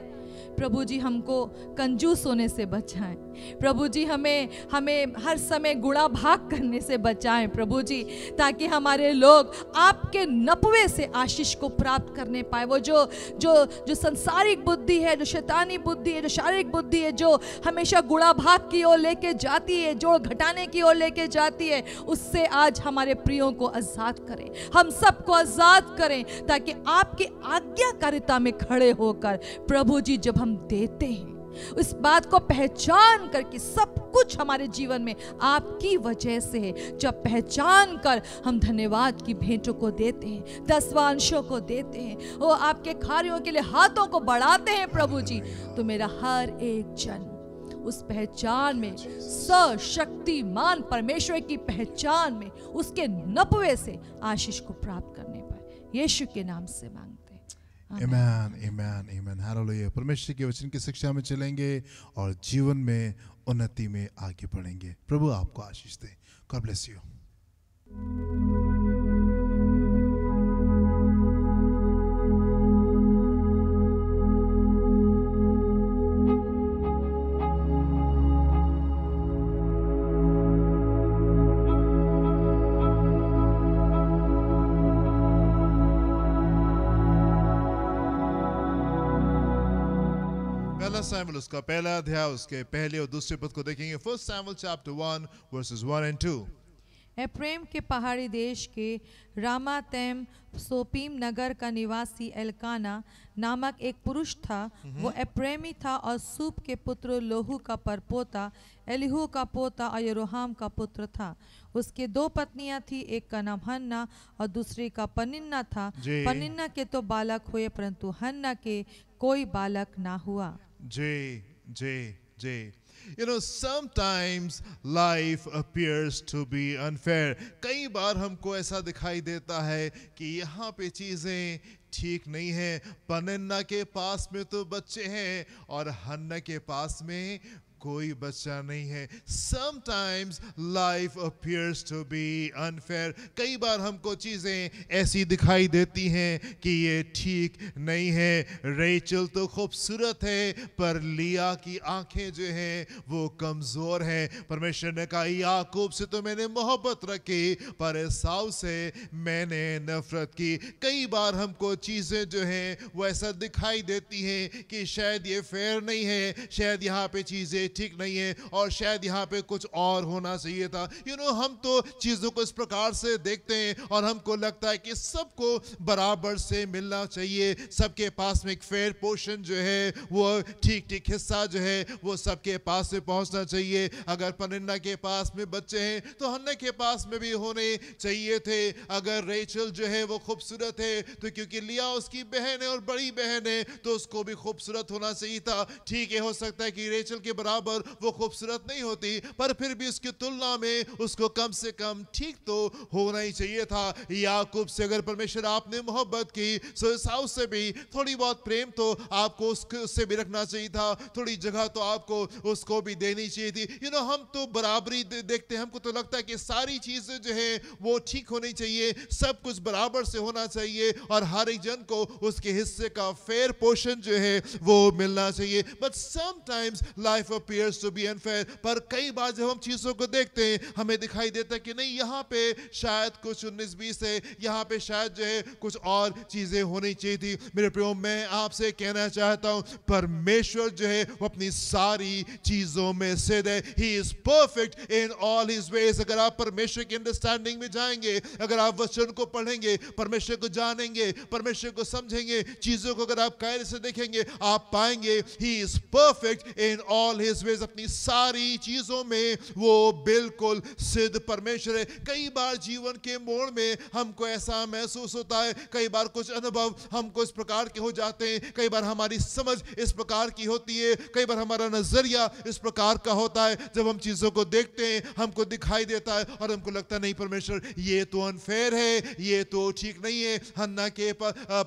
प्रभु जी, हमको कंजूस होने से बचाएं प्रभु जी, हमें हर समय गुणा भाग करने से बचाएं प्रभु जी, ताकि हमारे लोग आपके नपवे से आशीष को प्राप्त करने पाए। वो जो संसारिक बुद्धि है, जो शैतानी बुद्धि है, जो शारीरिक बुद्धि है, जो हमेशा गुणा भाग की ओर लेके जाती है, जोड़ घटाने की ओर लेके जाती है, उससे आज हमारे प्रियों को आजाद करें, हम सबको आजाद करें, ताकि आपकी आज्ञाकारिता में खड़े होकर प्रभु जी जब हम देते हैं उस बात को पहचान कर कि सब कुछ हमारे जीवन में आपकी वजह से है। जब पहचान कर हम धन्यवाद की भेंटों को देते हैं, दसवांशों को देते हैं, वो आपके कार्यों के लिए हाथों को बढ़ाते हैं प्रभु जी, तो मेरा हर एक जन उस पहचान में, सशक्तिमान परमेश्वर की पहचान में, उसके नपवे से आशीष को प्राप्त करने पाए। यीशु के नाम से मांगते हैं, आमेन, आमेन, आमेन। हालेलुया। परमेश्वर के वचन की शिक्षा में चलेंगे और जीवन में उन्नति में आगे बढ़ेंगे। प्रभु आपको आशीष दे। God bless you. सैमुएल उसका पहला अध्याय उसके पहले और दूसरे पद को देखेंगे। First Samuel chapter 1 versus 1 and 2। Ephraim के पहाड़ी देश के रामातैम सोपीम नगर का निवासी एलकाना नामक एक पुरुष था। वो एफ्रेमी था और सूप के पुत्र लोहू का परपोता, एलीहू का पोता और यरोहाम का पुत्र था। उसके दो पत्नियां थी, एक का नाम हन्ना और दूसरी का पनिन्ना था। पनिन्ना के तो बालक हुए परंतु हन्ना के कोई बालक ना हुआ। You know, sometimes life appears to be unfair. कई बार हमको ऐसा दिखाई देता है कि यहाँ पे चीजें ठीक नहीं है। पनिन्ना के पास में तो बच्चे हैं और हन्ना के पास में कोई बच्चा नहीं है। Sometimes life appears to be unfair. कई बार हमको चीजें ऐसी दिखाई देती हैं कि ये ठीक नहीं है। रेचल तो खूबसूरत है पर लिया की आंखें जो हैं वो कमजोर हैं। परमेश्वर ने कहा याकूब से तो मैंने मोहब्बत रखी पर एसाव से मैंने नफरत की। कई बार हमको चीजें जो हैं वो ऐसा दिखाई देती हैं कि शायद ये फेयर नहीं है, शायद यहाँ पे चीजें ठीक नहीं है और शायद यहाँ पे कुछ और होना चाहिए था। हम तो चीजों को इस प्रकार से देखते हैं और हमको लगता है कि सबको बराबर से मिलना चाहिए, सबके पास में एक फेयर पोर्शन जो है वो ठीक ठीक हिस्सा जो है वो सबके पास में पहुंचना चाहिए। अगर पनिन्ना के पास में बच्चे हैं तो हन्ना के पास में भी होने चाहिए थे। अगर रेचल जो है वो खूबसूरत है तो क्योंकि लिया उसकी बहन है और बड़ी बहन है तो उसको भी खूबसूरत होना चाहिए था। ठीक है, हो सकता है कि रेचल के बराबर वो खूबसूरत नहीं होती पर फिर भी उसकी तुलना में उसको कम से कम ठीक तो होना ही चाहिए था। याकूब से अगर परमेश्वर आपने मोहब्बत की तो एसाव से भी थोड़ी बहुत प्रेम तो आपको उससे भी रखना चाहिए था, थोड़ी जगह तो आपको उसको भी देनी चाहिए थी। हम तो बराबरी देखते हैं, हमको तो लगता है कि सारी चीजें जो है वो ठीक होनी चाहिए, सब कुछ बराबर से होना चाहिए और हर एक जन को उसके हिस्से का फेयर पोर्शन जो है वो मिलना चाहिए। But sometimes life appears to be unfair. पर कई बार जब हम चीजों को देखते हैं हमें दिखाई देता है कि नहीं, यहाँ पे शायद कुछ 19-20 है, यहाँ पे शायद जो है कुछ और चीजें होनी चाहिए थी। मेरे प्रियो, मैं आपसे कहना चाहता हूँ परमेश्वर जो है वो अपनी सारी चीजों में सिद्ध है। He is perfect in all his ways. अगर आप परमेश्वर की अंडरस्टैंडिंग में जाएंगे, अगर आप वचन को पढ़ेंगे, परमेश्वर को जानेंगे, परमेश्वर को समझेंगे, चीजों को अगर आप कायदे से देखेंगे, आप पाएंगे He is perfect in all his ways. अपनी सारी चीजों में वो बिल्कुल सिद्ध परमेश्वर है। कई बार जीवन के मोड़ में हमको ऐसा महसूस होता है, कई बार कुछ अनुभव हमको इस प्रकार के हो जाते हैं, कई बार हमारी समझ इस प्रकार की होती है, कई बार हमारा नजरिया इस प्रकार का होता है, जब हम चीजों को देखते हैं हमको दिखाई देता है और हमको लगता नहीं परमेश्वर ये तो अनफेयर है, ये तो ठीक नहीं है।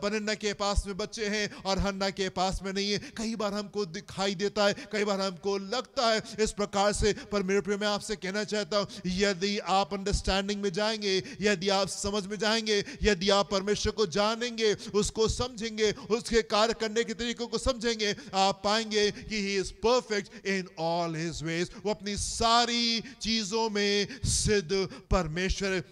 पनिन्ना के पास में बच्चे हैं और हन्ना के पास में नहीं है। कई बार हमको दिखाई देता है, कई बार हमको लगता है इस प्रकार से। पर मेरे प्रिय, मैं आपसे कहना चाहता हूं यदि आप अंडरस्टैंडिंग में जाएंगे, यदि आप समझ में जाएंगे, यदि आप परमेश्वर को जानेंगे, उसको समझेंगे, उसके कार्य करने के तरीकों को समझेंगे, आप पाएंगे कि he is perfect in all his veg. वो अपनी सारी चीजों में सिद्ध परमेश्वर है।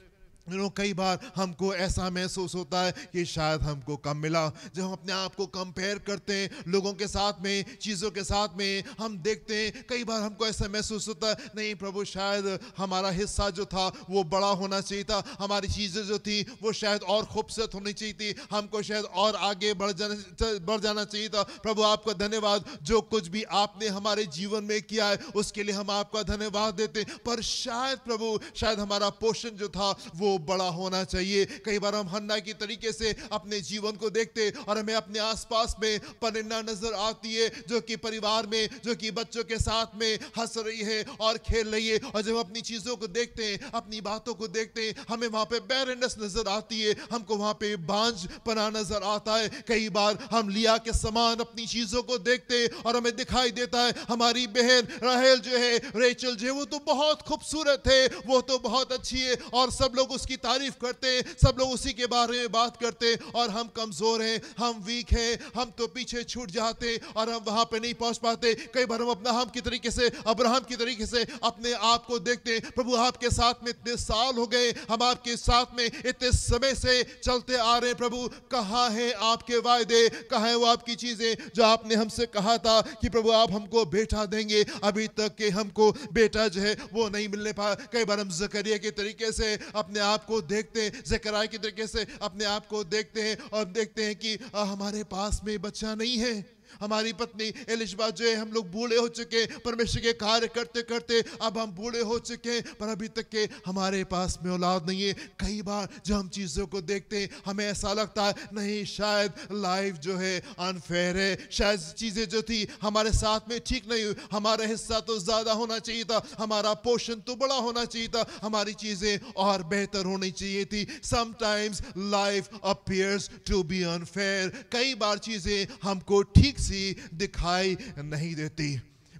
कई बार हमको ऐसा महसूस होता है कि शायद हमको कम मिला। जब हम अपने आप को कंपेयर करते हैं लोगों के साथ में, चीज़ों के साथ में, हम देखते हैं कई बार हमको ऐसा महसूस होता है नहीं प्रभु, शायद हमारा हिस्सा जो था वो बड़ा होना चाहिए था, हमारी चीज़ें जो थी वो शायद और खूबसूरत होनी चाहिए थी, हमको शायद और आगे बढ़ जाना चाहिए था। प्रभु आपका धन्यवाद, जो कुछ भी आपने हमारे जीवन में किया है उसके लिए हम आपका धन्यवाद देते हैं। पर शायद प्रभु, शायद हमारा पोषण जो था वो बड़ा होना चाहिए। कई बार हम हन्ना की तरीके से अपने जीवन को देखते और हमें अपने आसपास में पनिन्ना नजर आती है, जो कि परिवार में, जो कि बच्चों के साथ में हंस रही है और खेल रही है। और जब अपनी चीजों को देखते हैं, अपनी बातों को देखते हैं, हमें वहां पे बैरनेस नजर आती है, हमको वहां पे बांझपना नजर आता है। कई बार हम लिया के समान अपनी चीजों को देखते हैं और हमें दिखाई देता है हमारी बहन राहेल जो है, रेचल जो है, वो तो बहुत खूबसूरत है, वो तो बहुत अच्छी है और सब लोग उसकी तारीफ करते हैं, सब लोग उसी के बारे में बात करते हैं। और हम कमजोर हैं, हम वीक हैं, हम तो पीछे छूट जाते और हम वहां पे नहीं पहुंच पाते। कई बार हम अपना हम की तरीके से, अब्राहम की तरीके से अपने आप को देखते हैं। प्रभु आपके साथ में इतने साल हो गए, हम आपके साथ में इतने समय से चलते आ रहे हैं। प्रभु कहाँ है आपके वायदे, कहाँ है वो आपकी चीजें जो आपने हमसे कहा था कि प्रभु आप हमको बेटा देंगे। अभी तक के हमको बेटा जो है वो नहीं मिलने पाया। कई बार हम जकरिया के तरीके से अपने आप को देखते हैं, ज़करिया की तरीके से अपने आप को देखते हैं और देखते हैं कि हमारे पास में बच्चा नहीं है। हमारी पत्नी एलिशबा जो है, हम लोग बूढ़े हो चुके, परमेश्वर के कार्य करते करते अब हम बूढ़े हो चुके, पर अभी तक के हमारे पास में औलाद नहीं है। कई बार जब हम चीज़ों को देखते हैं हमें ऐसा लगता है नहीं, शायद लाइफ जो है अनफेयर है, शायद चीज़ें जो थी हमारे साथ में ठीक नहीं हुई, हमारा हिस्सा तो ज़्यादा होना चाहिए था, हमारा पोषण तो बड़ा होना चाहिए था, हमारी चीज़ें और बेहतर होनी चाहिए थी। Sometimes life appears to be unfair. कई बार चीज़ें हमको ठीक सी दिखाई नहीं देती।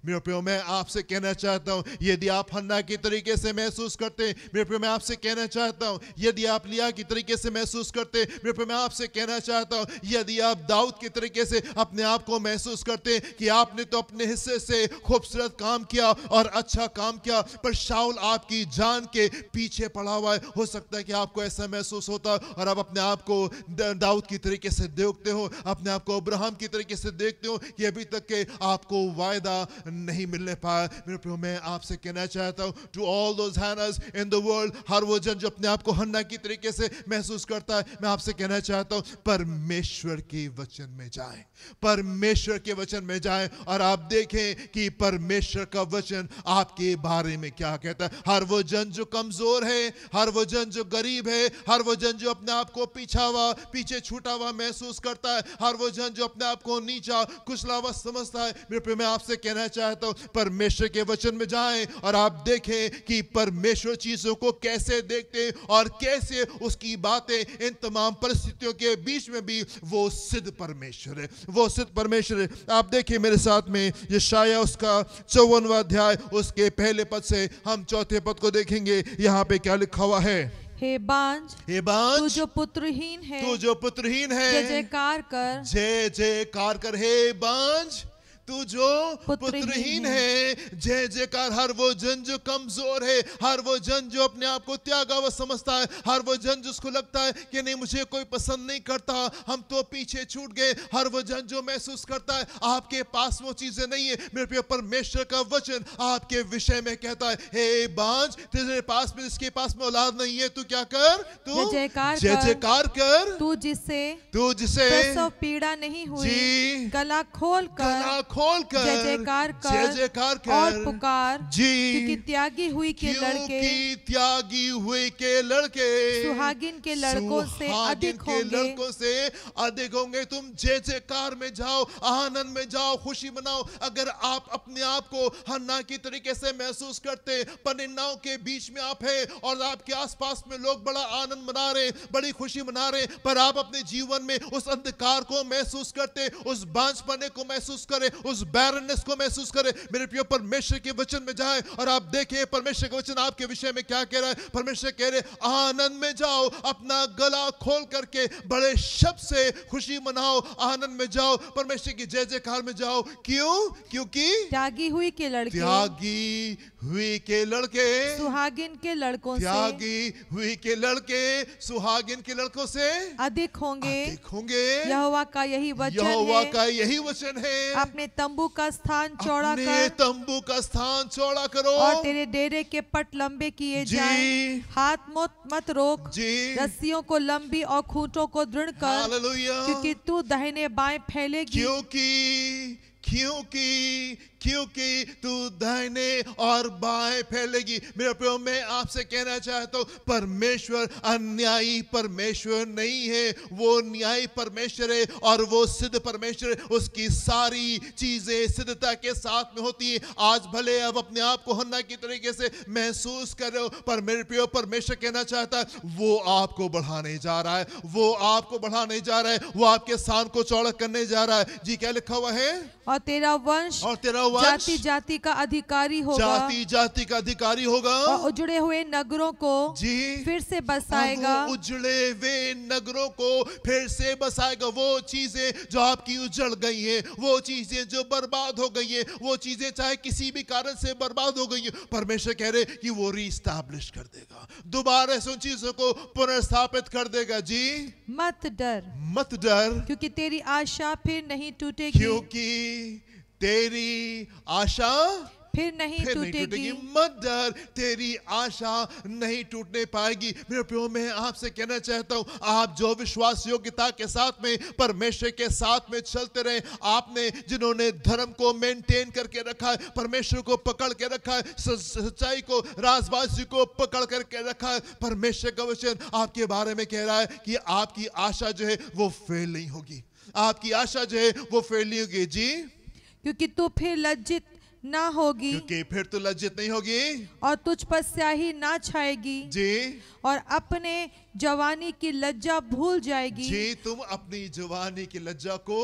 मेरे प्रियो, मैं आपसे कहना चाहता हूं यदि आप हन्ना की तरीके से महसूस करते हैं, मेरे प्रियो मैं आपसे कहना चाहता हूं यदि आप लिया की तरीके से महसूस करते हैं, मेरे प्रियो मैं आपसे कहना चाहता हूं यदि आप दाऊद की तरीके से अपने आप को महसूस करते हैं कि आपने तो अपने हिस्से से खूबसूरत काम किया और अच्छा काम किया, पर शाऊल आपकी जान के पीछे पड़ा हुआ है। हो सकता है कि आपको ऐसा महसूस होता और आप अपने आप को दाऊद की तरीके से देखते हो, अपने आप को अब्राहम की तरीके से देखते हो कि अभी तक के आपको वायदा नहीं मिलने पाया। मेरे प्रियो मैं आपसे कहना चाहता हूं टू ऑल दोज हैनर्स इन द वर्ल्ड, हर वो जन जो अपने आप को हन्ना की तरीके से महसूस करता है, मैं आपसे कहना चाहता हूं परमेश्वर के वचन में जाएं, परमेश्वर के वचन में जाएं और आप देखें कि परमेश्वर का वचन आपके बारे में क्या कहता है। हर वो जन जो कमजोर है, हर वो जन जो गरीब है, हर वो जन जो अपने आप को पीछे छूटा हुआ महसूस करता है, हर वो जन जो अपने आप को नीचा कुचला हुआ समझता है, मेरे प्रियो मैं आपसे कहना चाहता हूं परमेश्वर के वचन में जाएं और आप देखें कि परमेश्वर चीजों को कैसे देखते हैं और कैसे उसकी बातें इन तमाम परिस्थितियों के बीच में भी वो सिद्ध परमेश्वर है, वो सिद्ध परमेश्वर है। आप देखिए मेरे साथ में यशायाह उसका 54वां अध्याय उसके पहले पद से हम चौथे पद को देखेंगे। यहाँ पे क्या लिखा हुआ है? हे बांझ, तू जो पुत्रहीन है, तू जो पुत्रहीन है, जय जयकार कर, जय जयकार कर। हे बांझ, तू जो पुत्रहीन पुत्रहीन है। जय जयकार हर वो जन जो कमजोर है, हर वो जन जो अपने आप को त्यागा हुआ समझता है, हर वो जन जिसको लगता है कि नहीं मुझे कोई पसंद नहीं करता, हम तो पीछे छूट गए, हर वो जन जो महसूस करता है आपके पास वो चीजें नहीं है। मेरे प्रिय परमेश्वर का वचन आपके विषय में कहता है, हे बांझ, तेरे पास में जिसके पास में औलाद नहीं है, तू क्या कर, तू जय जयकार कर। तू जिसे प्रसव पीड़ा नहीं हुई, जी, गला खोल कर जय जयकार जयकार कर और पुकार जी, क्योंकि त्यागी हुई के लड़के, क्योंकि त्यागी हुए के लड़के सुहागिन के लड़कों से अधिक होंगे। लड़कों से अधिक होंगे। तुम जय जयकार में जाओ, आनंद में जाओ, खुशी मनाओ। अगर आप अपने आप को हन्ना की तरीके से महसूस करते, पनिन्नाओं के बीच में आप हैं और आपके आसपास में लोग बड़ा आनंद मना रहे, बड़ी खुशी मना रहे, पर आप अपने जीवन में उस अंधकार को महसूस करते, उस बांझपने को महसूस करें, उस बैरनेस को महसूस करें, मेरे प्रिय परमेश्वर के वचन में जाए और आप देखें परमेश्वर का वचन आपके विषय में क्या कह रहा है। परमेश्वर कह रहे आनंद में जाओ, अपना गला खोल करके बड़े शब्द से खुशी मनाओ, आनंद में जाओ, परमेश्वर की जय जयकार में जाओ। क्यों? क्योंकि त्यागी हुई के लड़के, त्यागी हुई के लड़के, सुहागिन के लड़कों से, त्यागी हुई के लड़के सुहागिन के लड़कों से अधिक होंगे। यहोवा का यही वचन यहोवा है। का यही वचन है। अपने तंबू का स्थान चौड़ा अपने कर, तंबू का स्थान चौड़ा करो और तेरे डेरे के पट लंबे किए जाएं। हाथ मत रोक जी, रस्सियों को लंबी और खूंटों को दृढ़ कर, हालेलुया, क्योंकि तू दाहिने बाएं फैलेगी। क्योंकि तू दाहिने और बाएं फैलेगी। मेरे प्रियो, मैं आपसे कहना चाहता हूं, परमेश्वर अन्यायी परमेश्वर नहीं है, वो न्यायी परमेश्वर है और वो सिद्ध परमेश्वर है। उसकी सारी चीजें सिद्धता के साथ में होती है। आज भले अब अपने आप को हन्ना की तरीके से महसूस कर रहे हो, पर मेरे प्रियो परमेश्वर कहना चाहता है वो आपको बढ़ाने जा रहा है, वो आपको बढ़ाने जा रहा है, वो आपके स्थान को चौड़ा करने जा रहा है। जी, क्या लिखा हुआ है? और तेरा वंश जाति जाति का अधिकारी होगा, जाति जाति का अधिकारी होगा, और उजड़े हुए नगरों को जी फिर से बसाएगा। उजड़े हुए नगरों को फिर से बसाएगा। वो चीजें जो आपकी उजड़ गई है, वो चीजें जो बर्बाद हो गई है, वो चीजें चाहे किसी भी कारण से बर्बाद हो गई है, परमेश्वर कह रहे कि वो रीस्टैब्लिश कर देगा, दोबारा उन चीजों को पुनर्स्थापित कर देगा। जी, मत डर, क्योंकि तेरी आशा फिर नहीं टूटेगी, क्योंकि तेरी आशा फिर नहीं टूटेगी। मत डर, तेरी आशा नहीं टूटने पाएगी। मेरे प्रियो, मैं आपसे कहना चाहता हूं, आप जो विश्वास योग्यता के साथ में परमेश्वर के साथ में चलते रहे, आपने जिन्होंने धर्म को मेंटेन करके रखा है, परमेश्वर को पकड़ के रखा है, सच्चाई को, राजबाजी को पकड़ करके रखा है, परमेश्वर का वचन आपके बारे में कह रहा है कि आपकी आशा जो है वो फेल नहीं होगी, आपकी आशा जो है वो फेल नहीं होगी। जी, क्योंकि तू फिर लज्जित ना होगी, क्योंकि फिर तो लज्जित नहीं होगी, और तुझ पर स्याही ना छाएगी जी, और अपने जवानी की लज्जा भूल जाएगी। जी, तुम अपनी जवानी की लज्जा को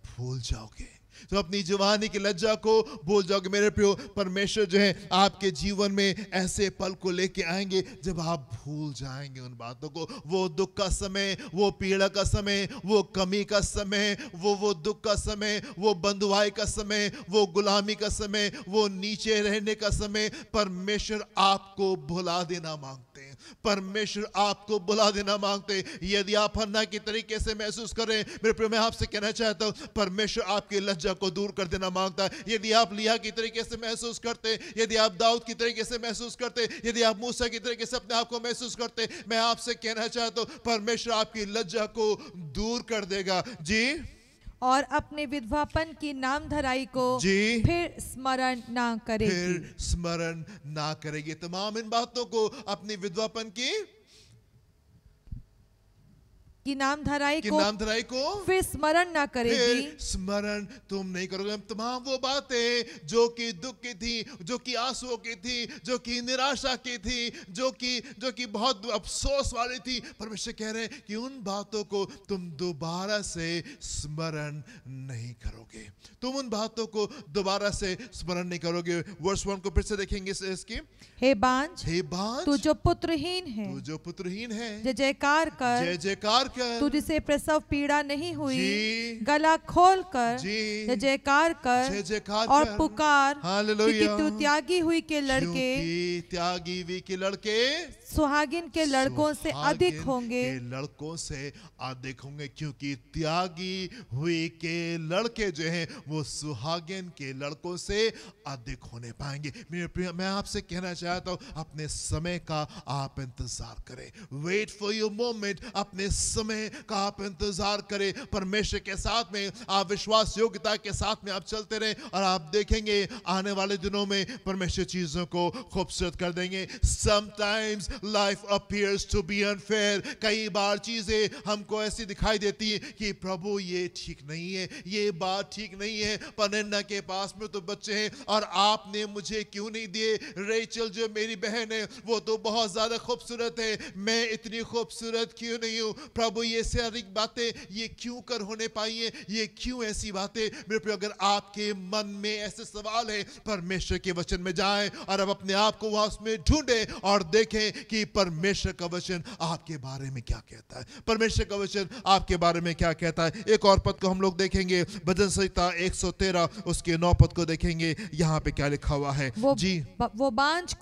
भूल जाओगे, तो अपनी जवानी की लज्जा को भूल जाओगे। मेरे प्रियो, परमेश्वर जो है आपके जीवन में ऐसे पल को लेके आएंगे जब आप भूल जाएंगे उन बातों को, वो दुख का समय, वो पीड़ा का समय, वो कमी का समय, वो दुख का समय, वो बंधुआई का समय, वो गुलामी का समय, वो नीचे रहने का समय। परमेश्वर आपको भुला देना मांगते हैं, परमेश्वर आपको भुला देना मांगते हैं। यदि आप हन्ना की तरीके से महसूस करें, मेरे प्रियो, मैं आपसे कहना चाहता हूं, परमेश्वर आपकी लज्जा को दूर कर देना मांगता है। यदि आप लिया की तरीके से महसूस करते, यदि आप दाऊद की तरीके से महसूस करते, यदि आप मूसा की तरीके से अपने आप को महसूस करते, मैं आपसे कहना चाहता हूं, परमेश्वर आपकी लज्जा को दूर कर देगा। जी, और अपने विधवापन की नामधराई को जी फिर स्मरण ना करेगी, फिर स्मरण ना करेगी। तमाम इन बातों को, अपनी विधवापन की नामधराई को फिर स्मरण ना करेगी, स्मरण तुम नहीं करोगे। तमाम वो बातें जो कि दुख की थी, जो कि आंसुओं की थी, जो कि निराशा की थी, जो कि बहुत अफसोस वाली थी, परमेश्वर कह रहे हैं कि उन बातों को तुम दोबारा से स्मरण नहीं करोगे, तुम उन बातों को दोबारा से स्मरण नहीं करोगे। वर्स 1 को फिर से देखेंगे इसकी। हे बांझ, तू जो पुत्रहीन है, जय जयकार कर, खाकर तुझसे प्रसव पीड़ा नहीं हुई, जी। गला खोल कर जी। जय जयकार कर जय जयकार और कर। पुकार, हालेलुया। क्योंकि तू त्यागी हुई के लड़के क्योंकि त्यागी हुई के लड़के सुहागिन के लड़कों से अधिक सुहागिन होंगे। के लड़कों से अधिक होंगे, क्योंकि त्यागी हुई के लड़के जो हैं वो सुहागिन के लड़कों से अधिक होने पाएंगे। मेरे प्रिय, मैं आपसे कहना चाहता हूं, अपने समय का आप इंतजार करें। Wait for your moment. अपने समय का आप इंतजार करें। परमेश्वर के साथ में आप विश्वास योग्यता के साथ में आप चलते रहें और आप देखेंगे आने वाले दिनों में परमेश्वर चीजों को खूबसूरत कर देंगे। Sometimes life appears to be unfair. कई बार चीजें हमको ऐसी दिखाई देती हैं कि प्रभु ये ठीक नहीं है, ये बात ठीक नहीं है। पनन्ना के पास में तो बच्चे हैं और आपने मुझे क्यों नहीं दिए। रेचल जो मेरी बहन है वो तो बहुत ज्यादा खूबसूरत है, मैं इतनी खूबसूरत क्यों नहीं हूँ। प्रभु ये सारी बातें ये क्यों कर होने पाई है, ये क्यों ऐसी बातें। मेरे प्रिय, अगर आपके मन में ऐसे सवाल है, परमेश्वर के वचन में जाएं और अब अपने आप को वहां उसमें ढूंढें और देखें कि परमेश्वर का वचन आपके बारे में क्या कहता है। परमेश्वर का वचन आपके बारे में क्या कहता है। एक और पद को हम लोग देखेंगे, भजन संहिता 113 उसके 9 पद को देखेंगे। यहाँ पे क्या लिखा हुआ है जी। वो बांझ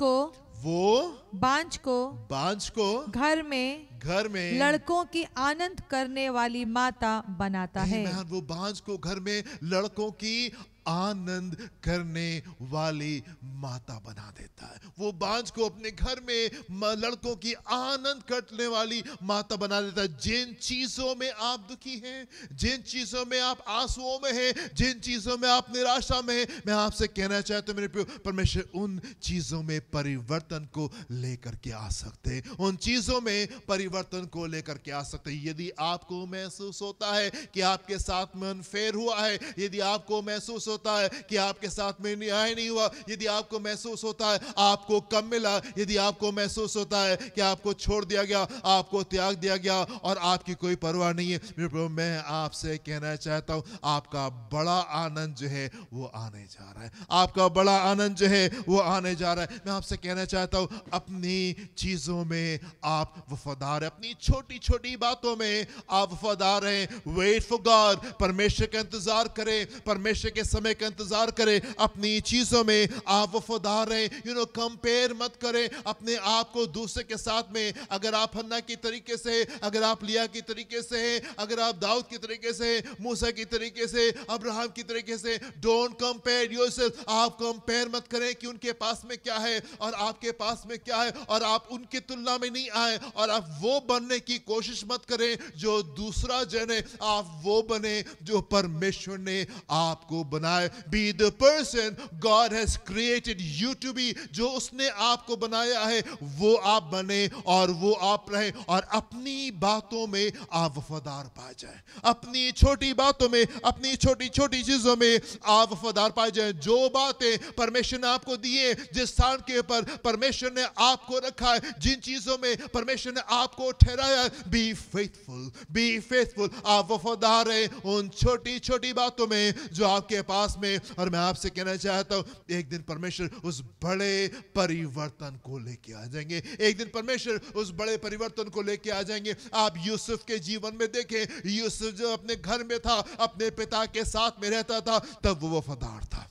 को घर में लड़कों की आनंद करने वाली माता बनाता है। वो बांझ को घर में लड़कों की आनंद करने वाली माता बना देता है। वो बांझ को अपने घर में लड़कों की आनंद करने वाली माता बना देता है। जिन चीजों में आप दुखी हैं, जिन चीजों में आप आंसुओं में हैं, जिन चीजों में आप निराशा में हैं, मैं आपसे कहना चाहता हूं मेरे प्रिय, परमेश्वर उन चीजों में परिवर्तन को लेकर के आ सकते हैं। उन चीजों में परिवर्तन को लेकर के आ सकते हैं। यदि आपको महसूस होता है कि आपके साथ में अनफेयर हुआ है, यदि आपको महसूस होता है कि आपके साथ में न्याय नहीं हुआ, यदि आपको महसूस होता है आपको कम मिला, यदि आपको महसूस होता है कि आपको छोड़ दिया गया, आपको त्याग दिया गया और आपकी कोई परवाह नहीं है, मेरे प्रभु मैं आपसे कहना चाहता हूं आपका बड़ा आनंद जो है वो आने जा रहा है। आपका बड़ा आनंद जो है वो आने जा रहा है। मैं आपसे कहना चाहता हूं अपनी चीजों में आप वफादार हैं, अपनी छोटी छोटी बातों में आप वफादार हैं। Wait for God. परमेश्वर का इंतजार करें, परमेश्वर के समय का इंतजार करें। अपनी चीजों में आप वफादार रहें। कंपेयर मत करें अपने आप को दूसरे के साथ में। अगर आप हन्ना की तरीके से, अगर आप लिया की तरीके से हैं, अगर आप दाऊद की तरीके से, मूसा की तरीके से, अब्राहम की तरीके से, डोंट कंपेयर योरसेल्फ। आप कंपेयर मत करें कि उनके पास में क्या है और आपके पास में क्या है, और आप उनकी तुलना में नहीं आए और आप वो बनने की कोशिश मत करें जो दूसरा जन है। आप वो बने जो परमेश्वर ने आपको बनाए। Be the person God has created you to be. जो उसने आपको बनाया है वो आप बने और वो आप रहे, और अपनी बातों में आप वफादार पाए जाए। अपनी छोटी बातों में, अपनी छोटी छोटी चीजों में आप वफादार पाए जाए। जो बातें परमेश्वर ने आपको दी है, जिस स्थान के ऊपर परमेश्वर ने आपको रखा है, जिन चीजों में परमेश्वर ने आपको ठहराया है, बी फेथफुल, बी फेथफुल। आप वफादार रहे उन छोटी छोटी बातों में जो आपके पास में। और मैं आपसे कहना चाहता हूं एक दिन परमेश्वर उस बड़े परिवर्तन को लेके आ जाएंगे। एक दिन परमेश्वर उस बड़े परिवर्तन को लेके आ जाएंगे। आप यूसुफ के जीवन में देखें, यूसुफ जो अपने घर में था, अपने पिता के साथ में रहता था, तब वो वफादार था।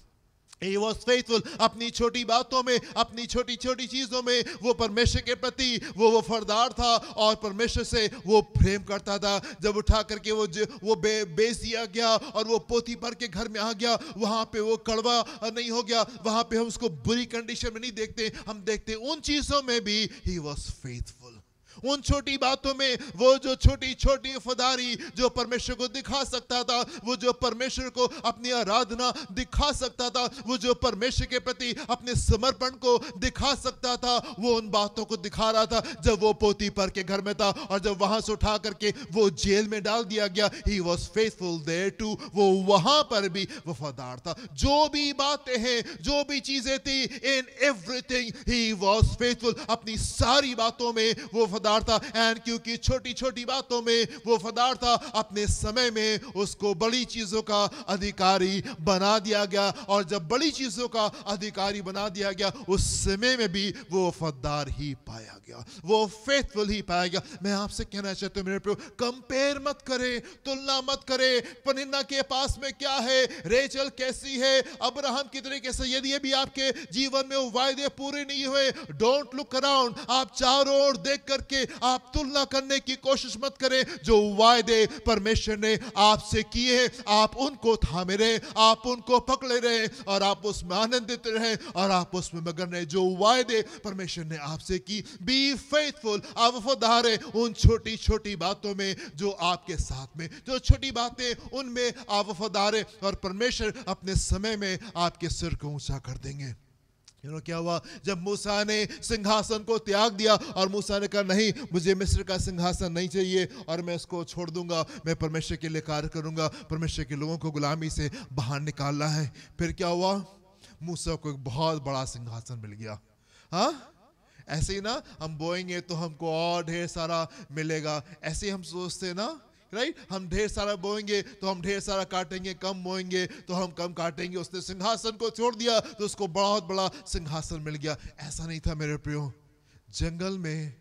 He was faithful। अपनी छोटी बातों में, अपनी छोटी छोटी चीजों में वो परमेश्वर के प्रति वो वफादार था और परमेश्वर से वो प्रेम करता था। जब उठा करके वो बेच दिया गया और वो पोतीफर के घर में आ गया, वहां पे वो कड़वा नहीं हो गया। वहां पे हम उसको बुरी कंडीशन में नहीं देखते, हम देखते उन चीजों में भी he was faithful। उन छोटी बातों में वो जो छोटी छोटी वफादारी जो परमेश्वर को दिखा सकता था, वो जो परमेश्वर को अपनी आराधना दिखा सकता था, वो जो परमेश्वर के प्रति अपने समर्पण को दिखा सकता था, वो उन बातों को दिखा रहा था जब वो पोतीफर के घर में था। और जब वहां से उठा करके वो जेल में डाल दिया गया, he was faithful there too। वो वहां पर भी वफादार था। जो भी बातें हैं, जो भी चीजें थी, in everything he was faithful। अपनी सारी बातों में वो वफादार था। एंड क्योंकि छोटी छोटी बातों में वो वफादार था, अपने समय में उसको बड़ी चीजों का अधिकारी बना दिया गया। और जब बड़ी चीजों का अधिकारी बना दिया गया, उस समय में भी वो वफादार ही पाया गया, वो फेथफुल ही पाया गया। मैं आपसे कहना चाहता हूं मेरे प्रियो, कंपेयर मत करें, तुलना मत करें। पनिन्ना के पास में क्या है, रेचल कैसी है, अब्राहम की तरीके से। यदि भी आपके जीवन में वो वायदे पूरे नहीं हुए, डोंट लुक अराउंड। आप चारों ओर देख करके आप तुलना करने की कोशिश मत करें। जो वायदे परमेश्वर ने आपसे किए हैं, आप उनको थामे रहे, आप उनको पकड़े रहे और आप उसमें आनंदित रहे और आप उसमें मगन रहे। जो वायदे परमेश्वर ने आपसे की, बी फेथफुल, आप वफादार हैं उन छोटी छोटी बातों में जो आपके साथ में, जो छोटी बातें उनमें आप वफादार हैं और परमेश्वर अपने समय में आपके सिर को ऊंचा कर देंगे। क्या हुआ जब मूसा ने सिंहासन को त्याग दिया और मूसा ने कहा नहीं, मुझे मिस्र का सिंहासन नहीं चाहिए और मैं इसको छोड़ दूंगा, मैं परमेश्वर के लिए कार्य करूंगा, परमेश्वर के लोगों को गुलामी से बाहर निकालना है। फिर क्या हुआ, मूसा को एक बहुत बड़ा सिंहासन मिल गया। हाँ, ऐसे ही ना हम बोएंगे तो हमको और ढेर सारा मिलेगा, ऐसे हम सोचते ना, राइट? हम ढेर सारा बोएंगे तो हम ढेर सारा काटेंगे, कम बोएंगे तो हम कम काटेंगे। उसने सिंहासन को छोड़ दिया तो उसको बहुत बड़ा सिंहासन मिल गया। ऐसा नहीं था मेरे प्रियो। जंगल में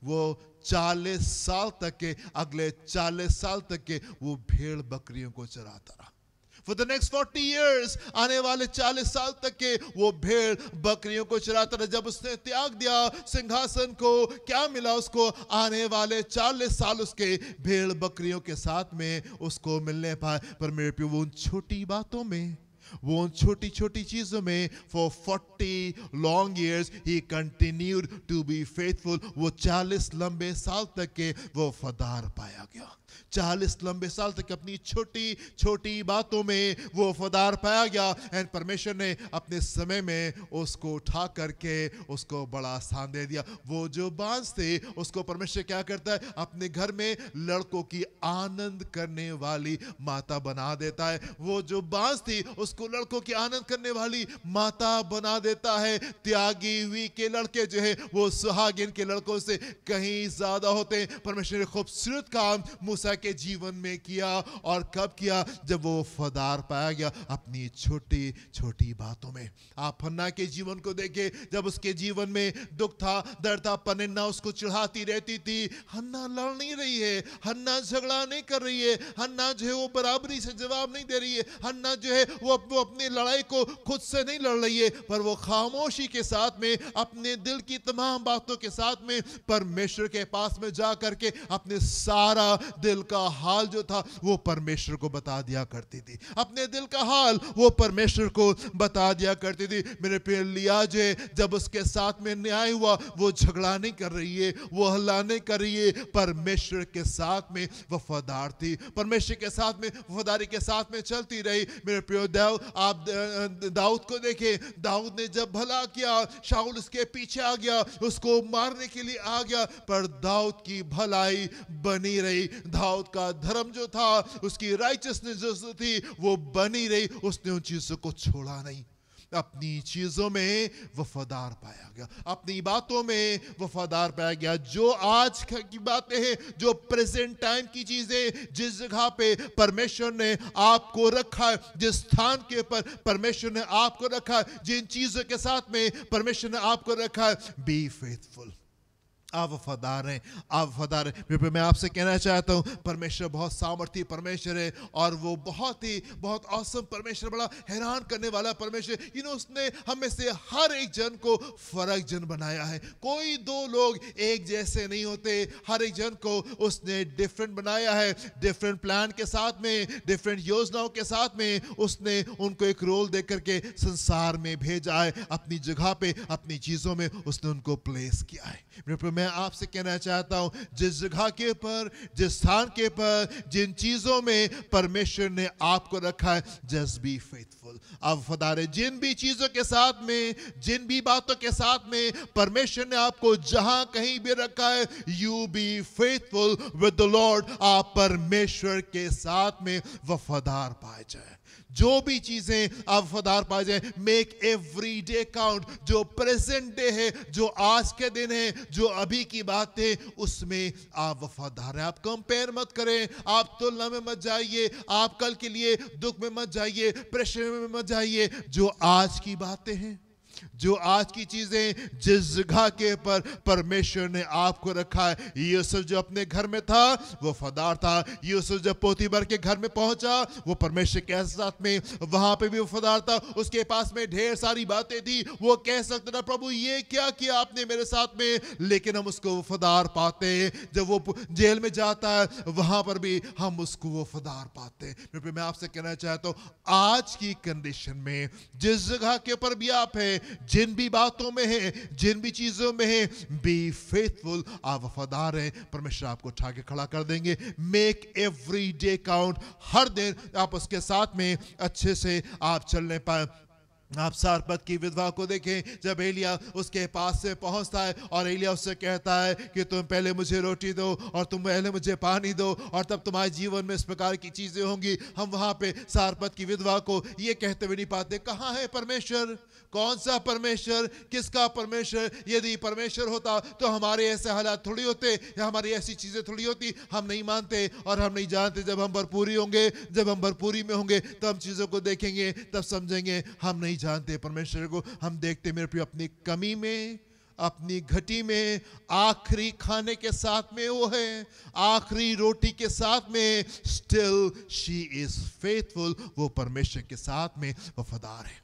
वो 40 साल तक के, अगले 40 साल तक के वो भेड़ बकरियों को चराता रहा। For the next 40 years, आने वाले 40 साल तक के वो भेड़ बकरियों को चराता रहा। जब उसने त्याग दिया सिंहासन को, क्या मिला उसको? आने वाले 40 साल उसके भेड़ बकरियों के साथ में उसको मिलने पाए। पर मेरे पे वो उन छोटी बातों में, वो उन छोटी छोटी चीजों में, for 40 long years he continued to be faithful। वो 40 लंबे साल तक के वो वफादार पाया गया। 40 लंबे साल तक अपनी छोटी छोटी बातों में वो वफादार पाया गया। एंड परमेश्वर ने अपने समय में उसको उठा करके उसको बड़ा स्थान दे दिया। वो जो बांझ थे उसको परमेश्वर क्या करता है, अपने घर में लड़कों की आनंद करने वाली माता बना देता है। वो जो बांझ थी उसको लड़कों की आनंद करने वाली माता बना देता है। त्यागी हुई के लड़के जो है वो सुहागिन के लड़कों से कहीं ज्यादा होते हैं। परमेश्वर ने खूबसूरत काम मूसा के जीवन में किया। और कब किया? जब वो वफादार पाया गया अपनी छोटी छोटी बातों में। आप हन्ना के जीवन को देखें, जब उसके जीवन में दुख था, दर्द था, पनिन्ना उसको चिढ़ाती रहती थी। हन्ना लड़ नहीं रही है, हन्ना झगड़ा नहीं कर रही है, हन्ना जो है वो बराबरी से जवाब नहीं दे रही है, हन्ना जो है वो अपनी लड़ाई को खुद से नहीं लड़ रही है, पर वो खामोशी के साथ में अपने दिल की तमाम बातों के साथ में परमेश्वर के पास में जा करके अपने सारा दिल का हाल जो था वो परमेश्वर को बता दिया करती थी। अपने दिल का हाल वो परमेश्वर को बता दिया करती थी। मेरे प्रिय लिया जो है, जब उसके साथ में न्याय हुआ, वो झगड़ा नहीं कर रही है, वो हल्ला नहीं कर रही है, परमेश्वर के साथ में वफादार थी, परमेश्वर के साथ में वफादारी के साथ में चलती रही। मेरे प्रिय आप दाऊद को देखें, दाऊद ने जब भला किया, शाऊल उसके पीछे आ गया, उसको मारने के लिए आ गया, पर दाऊद की भलाई बनी रही। दाऊद का धर्म जो था, उसकी राइचसनेस जो थी वो बनी रही। उसने उन चीजों को छोड़ा नहीं। अपनी चीजों में वफादार पाया गया, अपनी बातों में वफादार पाया गया। जो आज की बातें हैं, जो प्रेजेंट टाइम की चीजें, जिस जगह पे परमेश्वर ने आपको रखा है, जिस स्थान के ऊपर परमेश्वर ने आपको रखा है, जिन चीजों के साथ में परमेश्वर ने आपको रखा है, बी फेथफुल। आप वफादार हैं, आप वफादार हैं। मैं आपसे कहना चाहता हूँ, परमेश्वर बहुत सामर्थी परमेश्वर है और वो बहुत औसम परमेश्वर, बड़ा हैरान करने वाला परमेश्वर। उसने हमें से हर एक जन को फर्क जन बनाया है। कोई दो लोग एक जैसे नहीं होते, हर एक जन को उसने डिफरेंट बनाया है। डिफरेंट प्लान के साथ में, डिफरेंट योजनाओं के साथ में उसने उनको एक रोल दे करके संसार में भेजा है। अपनी जगह पे, अपनी चीजों में उसने उनको प्लेस किया है। मैं आपसे कहना चाहता हूं, जिस जगह के पर, जिस स्थान के पर, जिन चीजों में परमेश्वर ने आपको रखा है, जस्ट बी फेथफुल। फेथफुल, आप वफादार हैं। जिन भी चीजों के साथ में, जिन भी बातों के साथ में परमेश्वर ने आपको जहां कहीं भी रखा है, you be faithful with the Lord, आप परमेश्वर के साथ में वफादार पाए जाए। जो भी चीजें आप वफादार पाए जाए, मेक एवरी डे काउंट। जो प्रेजेंट डे है, जो आज के दिन है, जो अभी की बात है, उसमें आप वफादार हैं। आप कंपेयर मत करें, आप तुलना में मत जाइए, आप कल के लिए दुख में मत जाइए, प्रेशर में मत जाइए। जो आज की बातें हैं, जो आज की चीजें, जिस जगह के ऊपर परमेश्वर ने आपको रखा है। यूसुफ जो अपने घर में था वो वफादार था। यूसुफ जब पोतीफर के घर में पहुंचा, वो परमेश्वर के साथ में वहां पे भी वफादार था। उसके पास में ढेर सारी बातें थी, वो कह सकता था प्रभु ये क्या किया आपने मेरे साथ में, लेकिन हम उसको वफादार पाते हैं। जब वो जेल में जाता है, वहां पर भी हम उसको वफादार पाते हैं। मैं आपसे कहना चाहता हूं, आज की कंडीशन में जिस जगह के ऊपर भी आप हैं, जिन भी बातों में है, जिन भी चीजों में है, बी फेथफुल, आप वफादार हैं, परमेश्वर आपको उठा के खड़ा कर देंगे। मेक एवरी डे काउंट, हर दिन आप उसके साथ में अच्छे से आप चलने पाए। आप सारपत की विधवा को देखें, जब एलिया उसके पास से पहुंचता है और एलिया उससे कहता है कि तुम पहले मुझे रोटी दो और तुम पहले मुझे पानी दो और तब तुम्हारे जीवन में इस प्रकार की चीजें होंगी। हम वहां पे सारपत की विधवा को ये कहते हुए नहीं पाते, कहां है परमेश्वर, कौन सा परमेश्वर, किसका परमेश्वर। यदि परमेश्वर होता तो हमारे ऐसे हालात थोड़ी होते, या हमारी ऐसी चीजें थोड़ी होती। हम नहीं मानते और हम नहीं जानते। जब हम भरपूरी होंगे, जब हम भरपूरी में होंगे, तब हम चीजों को देखेंगे, तब समझेंगे। हम नहीं जानते परमेश्वर को, हम देखते मेरे प्रिय अपनी कमी में, अपनी घटी में, आखिरी खाने के साथ में वो है, आखिरी रोटी के साथ में, स्टिल शी इज फेथफुल, वो परमेश्वर के साथ में वफादार है,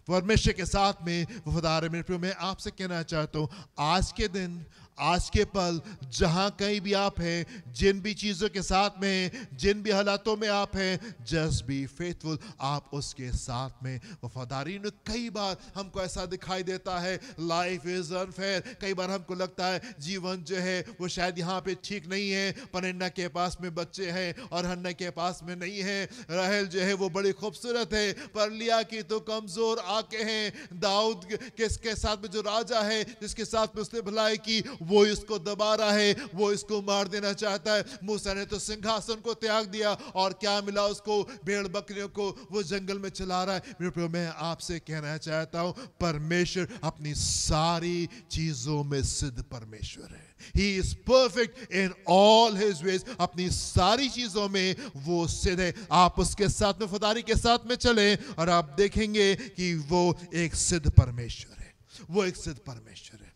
परमेश्वर के साथ में वफादार है। मेरे प्रिय, मैं आपसे कहना चाहता हूं, आज के दिन, आज के पल, जहां कहीं भी आप हैं, जिन भी चीजों के साथ में, जिन भी हालातों में आप हैं, जस्ट बी फेथफुल, आप उसके साथ में वफादारी। कई बार हमको ऐसा दिखाई देता है, लाइफ इज अनफेयर। कई बार हमको लगता है जीवन जो है वो शायद यहाँ पे ठीक नहीं है। पनिन्ना के पास में बच्चे हैं और हन्ना के पास में नहीं है। राहेल जो है वो बड़ी खूबसूरत है, पर लिया की तो कमजोर आके हैं। दाऊद किसके साथ में जो राजा है, जिसके साथ में उसने भलाई की, वो इसको दबा रहा है, वो इसको मार देना चाहता है। मूसा ने तो सिंहासन को त्याग दिया और क्या मिला उसको, भेड़ बकरियों को वो जंगल में चला रहा है। मेरे प्रिय, मैं आपसे कहना चाहता हूं, परमेश्वर अपनी सारी चीजों में सिद्ध परमेश्वर है। He is perfect in all his ways, अपनी सारी चीजों में वो सिद्ध है। आप उसके साथ में वफादारी के साथ में चले और आप देखेंगे कि वो एक सिद्ध परमेश्वर है, वो एक सिद्ध परमेश्वर है।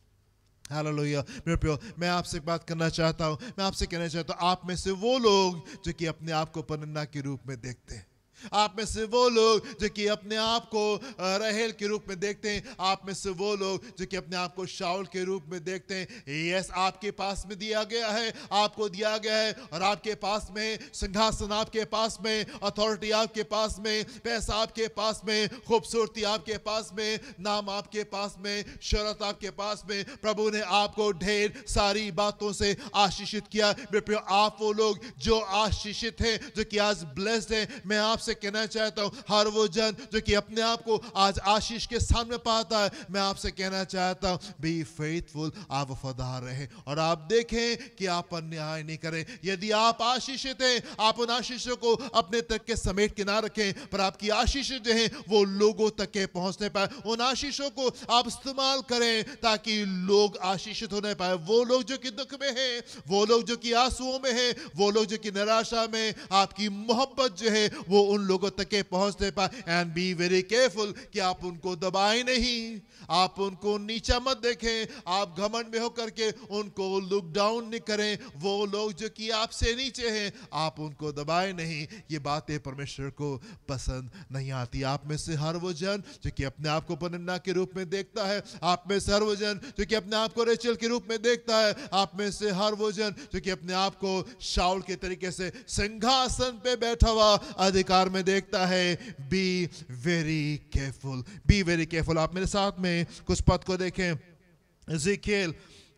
हालेलुया। मेरे प्रियो, मैं आपसे एक बात करना चाहता हूं, मैं आपसे कहना चाहता हूं, आप में से वो लोग जो कि अपने आप को पनिन्ना के रूप में देखते हैं, आप में से वो लोग जो कि अपने आप को राहेल के रूप में देखते हैं, आप में से वो लोग जो कि अपने आप को शाऊल के रूप में देखते हैं। यस, आपके पास में दिया गया है, आपको दिया गया है, और आपके पास में सिंहासन, आपके पास में अथॉरिटी, आपके पास में पैसा, आपके पास में खूबसूरती, आपके पास में नाम, आपके पास में शोहरत, आपके पास में। प्रभु ने आपको ढेर सारी बातों से आशीषित किया। आप वो लोग जो आशीषित हैं, जो कि आज ब्लेस्ड हैं, मैं आपसे कहना चाहता हूं, हर वो जन जो कि अपने आप को आज आशीष के सामने पाता है, मैं आपसे कहना चाहता हूं, बी फेथफुल, आप वफादार रहे और आप देखें कि आप अन्याय नहीं करें। यदि आप आशीषित हैं, आप उन आशीषों को अपने तक के समेट के ना रखें, पर आपकी आशीष जो है वो लोगों तक के पहुंचने पाए। उन आशीषों को आप इस्तेमाल करें ताकि लोग आशीषित होने पाए। वो लोग जो कि दुख में हैं, वो लोग जो कि आंसुओं में हैं, वो लोग जो कि निराशा में, आपकी मोहब्बत जो है वो उन लोगों तक के पहुंचने पाए। एंड बी वेरी केयरफुल कि आप उनको दबाएं नहीं, आप उनको नीचा मत देखें, आप घमंड में होकर के उनको लुक डाउन नहीं करें। वो लोग जो कि आपसे नीचे हैं, आप उनको दबाएं नहीं। ये बातें परमेश्वर को पसंद नहीं आती। आप में से हर वो जन जो कि अपने आप को पनिन्ना के रूप में देखता है, आप में से हर वो जन जो कि अपने आप को रेचल के रूप में देखता है, आप में से हर वो जन जो कि अपने आप को शाऊल के तरीके से सिंहासन पे बैठा हुआ अधिकार में देखता है, be very careful, be very careful. आप मेरे साथ में कुछ पद को देखें। एजेकिएल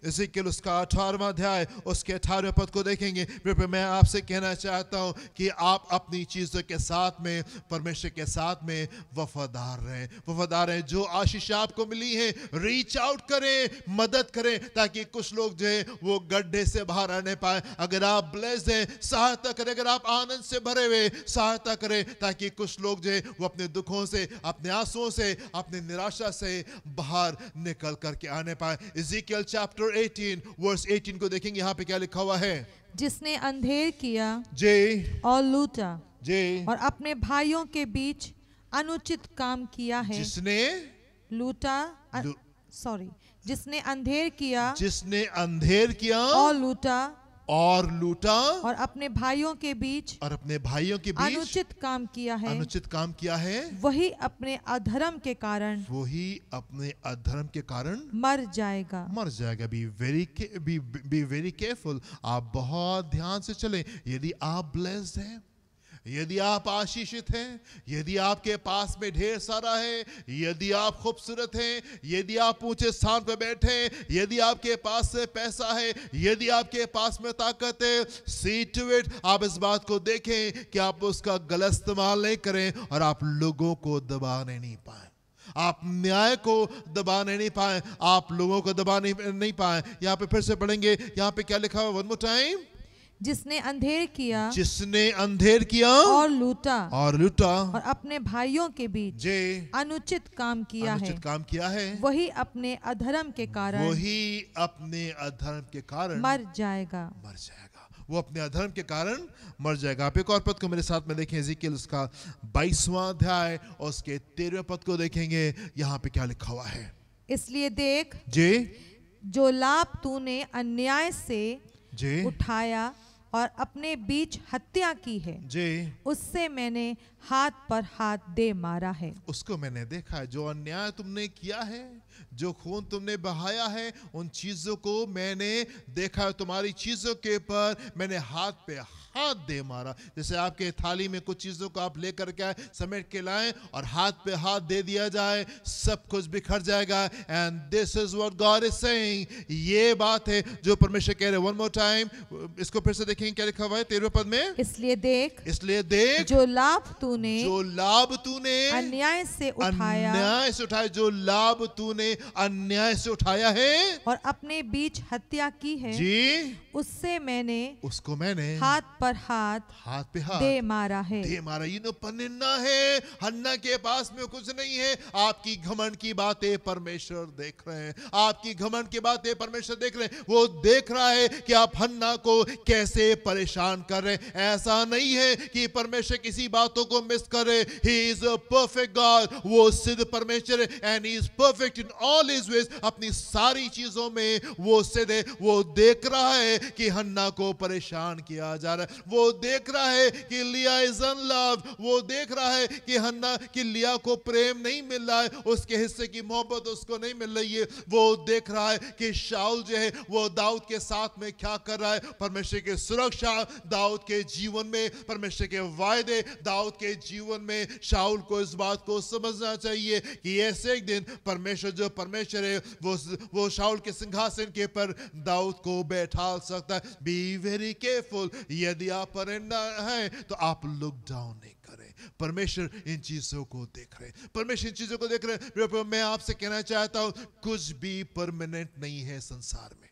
इज़ीकियल उसका 18वां अध्याय उसके 18वें पद को देखेंगे। फिर मैं आपसे कहना चाहता हूं कि आप अपनी चीज़ों के साथ में, परमेश्वर के साथ में वफादार रहें, वफादार रहें। जो आशीष आपको मिली है, रीच आउट करें, मदद करें, ताकि कुछ लोग जो है वो गड्ढे से बाहर आने पाए। अगर आप ब्लेस्ड हैं, सहायता करें। अगर आप आनंद से भरे हुए, सहायता करें, ताकि कुछ लोग जो है वो अपने दुखों से, अपने आंसुओं से, अपने निराशा से बाहर निकल करके आने पाए। इज़ीकियल चैप्टर 18 वर्स 18 को देखेंगे। यहाँ पे क्या लिखा हुआ है? जिसने अंधेर किया जे और लूटा जे और अपने भाइयों के बीच अनुचित काम किया है। जिसने लूटा लू- जिसने अंधेर किया जिसने अंधेर किया और लूटा और अपने भाइयों के बीच और अपने भाइयों के बीच अनुचित काम किया है, अनुचित काम किया है, वही अपने अधर्म के कारण अपने अधर्म के कारण मर जाएगा। Be very careful. आप बहुत ध्यान से चलें। यदि आप ब्लेस्ड हैं, यदि आप आशीषित हैं, यदि आपके पास में ढेर सारा है, यदि आप खूबसूरत हैं, यदि आप ऊंचे स्थान पर बैठे हैं, यदि आपके पास से पैसा है, यदि आपके पास में ताकत है, सी टू इट, आप इस बात को देखें कि आप उसका गलत इस्तेमाल नहीं करें और आप लोगों को दबाने नहीं पाए, आप न्याय को दबाने नहीं पाए, आप लोगों को दबाने नहीं पाए। यहाँ पे फिर से पढ़ेंगे। यहाँ पे क्या लिखा हुआ? One more time. जिसने अंधेर किया और लूटा और अपने भाइयों के बीच अनुचित काम किया है, वही अपने अधर्म के कारण मर जाएगा। वो अपने अधर्म के कारण मर जाएगा। आप एक और पद को मेरे साथ में देखें। इज़ीकियल उसका 22वां अध्याय और उसके 13वें पद को देखेंगे। यहाँ पे क्या लिखा हुआ है? इसलिए देख, जो लाभ तूने अन्याय से उठाया और अपने बीच हत्या की है, उससे मैंने हाथ पर हाथ दे मारा है। उसको मैंने देखा है। जो अन्याय तुमने किया है, जो खून तुमने बहाया है, उन चीजों को मैंने देखा है। तुम्हारी चीजों के ऊपर मैंने हाथ पे हाथ दे मारा। जैसे आपके थाली में कुछ चीजों को आप लेकर के आए, समेट के लाएं और हाथ पे हाथ दे दिया जाए, सब कुछ बिखर जाएगा। And this is what God is saying. ये बात है जो परमेश्वर कह रहे हैं। वन मोर टाइम, इसको फिर से देखेंगे क्या लिखा हुआ है 13वें पद में। इसलिए देख, जो लाभ तूने अन्याय से उठाया, जो लाभ तूने अन्याय से उठाया है और अपने बीच हत्या की है, उसको मैंने हाथ पे हाथ दे मारा है। पनिन्ना है। हन्ना के पास में कुछ नहीं है। आपकी घमंड की बातें परमेश्वर देख रहे हैं। आपकी घमंड की बातें परमेश्वर देख रहे हैं। वो देख रहा है कि आप हन्ना को कैसे परेशान कर रहे हैं। ऐसा नहीं है कि परमेश्वर किसी बातों को मिस करे। He is a perfect God. वो सिद्ध परमेश्वर है and he is perfect in all his veg. अपनी सारी चीजों में वो सिद्ध है। वो देख रहा है कि हन्ना को परेशान किया जा रहा है। वो देख रहा है कि लिया इज अनलव्ड। वो देख रहा है कि हन्ना की लिया को प्रेम नहीं मिल रहा है, उसके हिस्से की मोहब्बत उसको नहीं मिल रही है। वो देख रहा है कि शाऊल जो है वो दाऊद के साथ में क्या कर रहा है। परमेश्वर की सुरक्षा दाऊद के जीवन में, परमेश्वर के वायदे दाऊद के जीवन में। शाऊल को इस बात को समझना चाहिए कि ऐसे एक दिन परमेश्वर जो परमेश्वर है वो शाऊल के सिंहासन के पर दाऊद को बैठा सकता है। Be very careful. यदि आप परिंदा हैं तो आप लुक डाउन नहीं करें। परमेश्वर इन चीजों को देख रहे हैं। परमेश्वर इन चीजों को देख रहे हैं। मैं आपसे कहना चाहता हूं, कुछ भी परमानेंट नहीं है संसार में,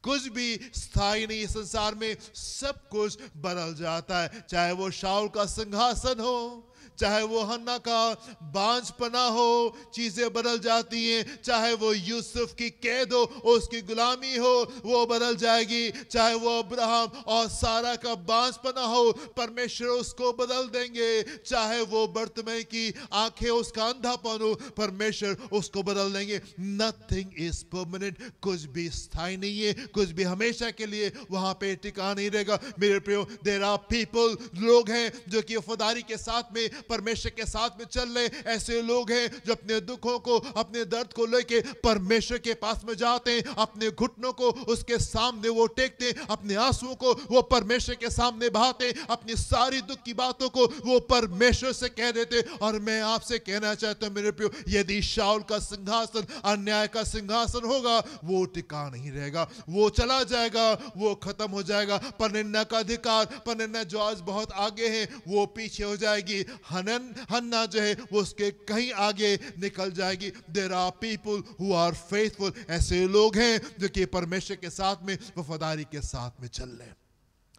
कुछ भी स्थायी नहीं है संसार में। सब कुछ बदल जाता है। चाहे वो शाऊल का सिंहासन हो, चाहे वो हन्ना का बांझपना हो, चीजें बदल जाती हैं। चाहे वो यूसुफ की कैद हो, उसकी गुलामी हो, वो बदल जाएगी। चाहे वो अब्राहम और सारा का बांझपना हो, परमेश्वर उसको बदल देंगे। चाहे वो बर्तमे की आंखें, उसका अंधापन हो, परमेश्वर उसको बदल देंगे। Nothing is permanent. कुछ भी स्थायी नहीं है, कुछ भी हमेशा के लिए वहां पे टिका नहीं रहेगा। मेरे प्रियो, देयर आर पीपल, लोग हैं जो कि वफादारी के साथ में परमेश्वर के साथ में चल रहे। ऐसे लोग हैं जो अपने दुखों को, अपने दर्द को लेके परमेश्वर के पास में जाते हैं, अपने घुटनों को उसके सामने वो टेकते हैं, अपने आंसुओं को वो परमेश्वर के सामने बहाते, अपनी सारी दुख की बातों को वो परमेश्वर से कह देते। और मैं आपसे कहना चाहता हूं मेरे प्रियो, यदि शाऊल का सिंहासन अन्याय का सिंहासन होगा, वो टिका नहीं रहेगा, वो चला जाएगा, वो खत्म हो जाएगा। परनिन्दा का अधिकार, परनिन्दा जो आज बहुत आगे है, वो पीछे हो जाएगी। हन्ना जो है वो उसके कहीं आगे निकल जाएगी। There are people who are faithful, ऐसे लोग हैं जो कि परमेश्वर के साथ में वफादारी के साथ में चल रहे हैं।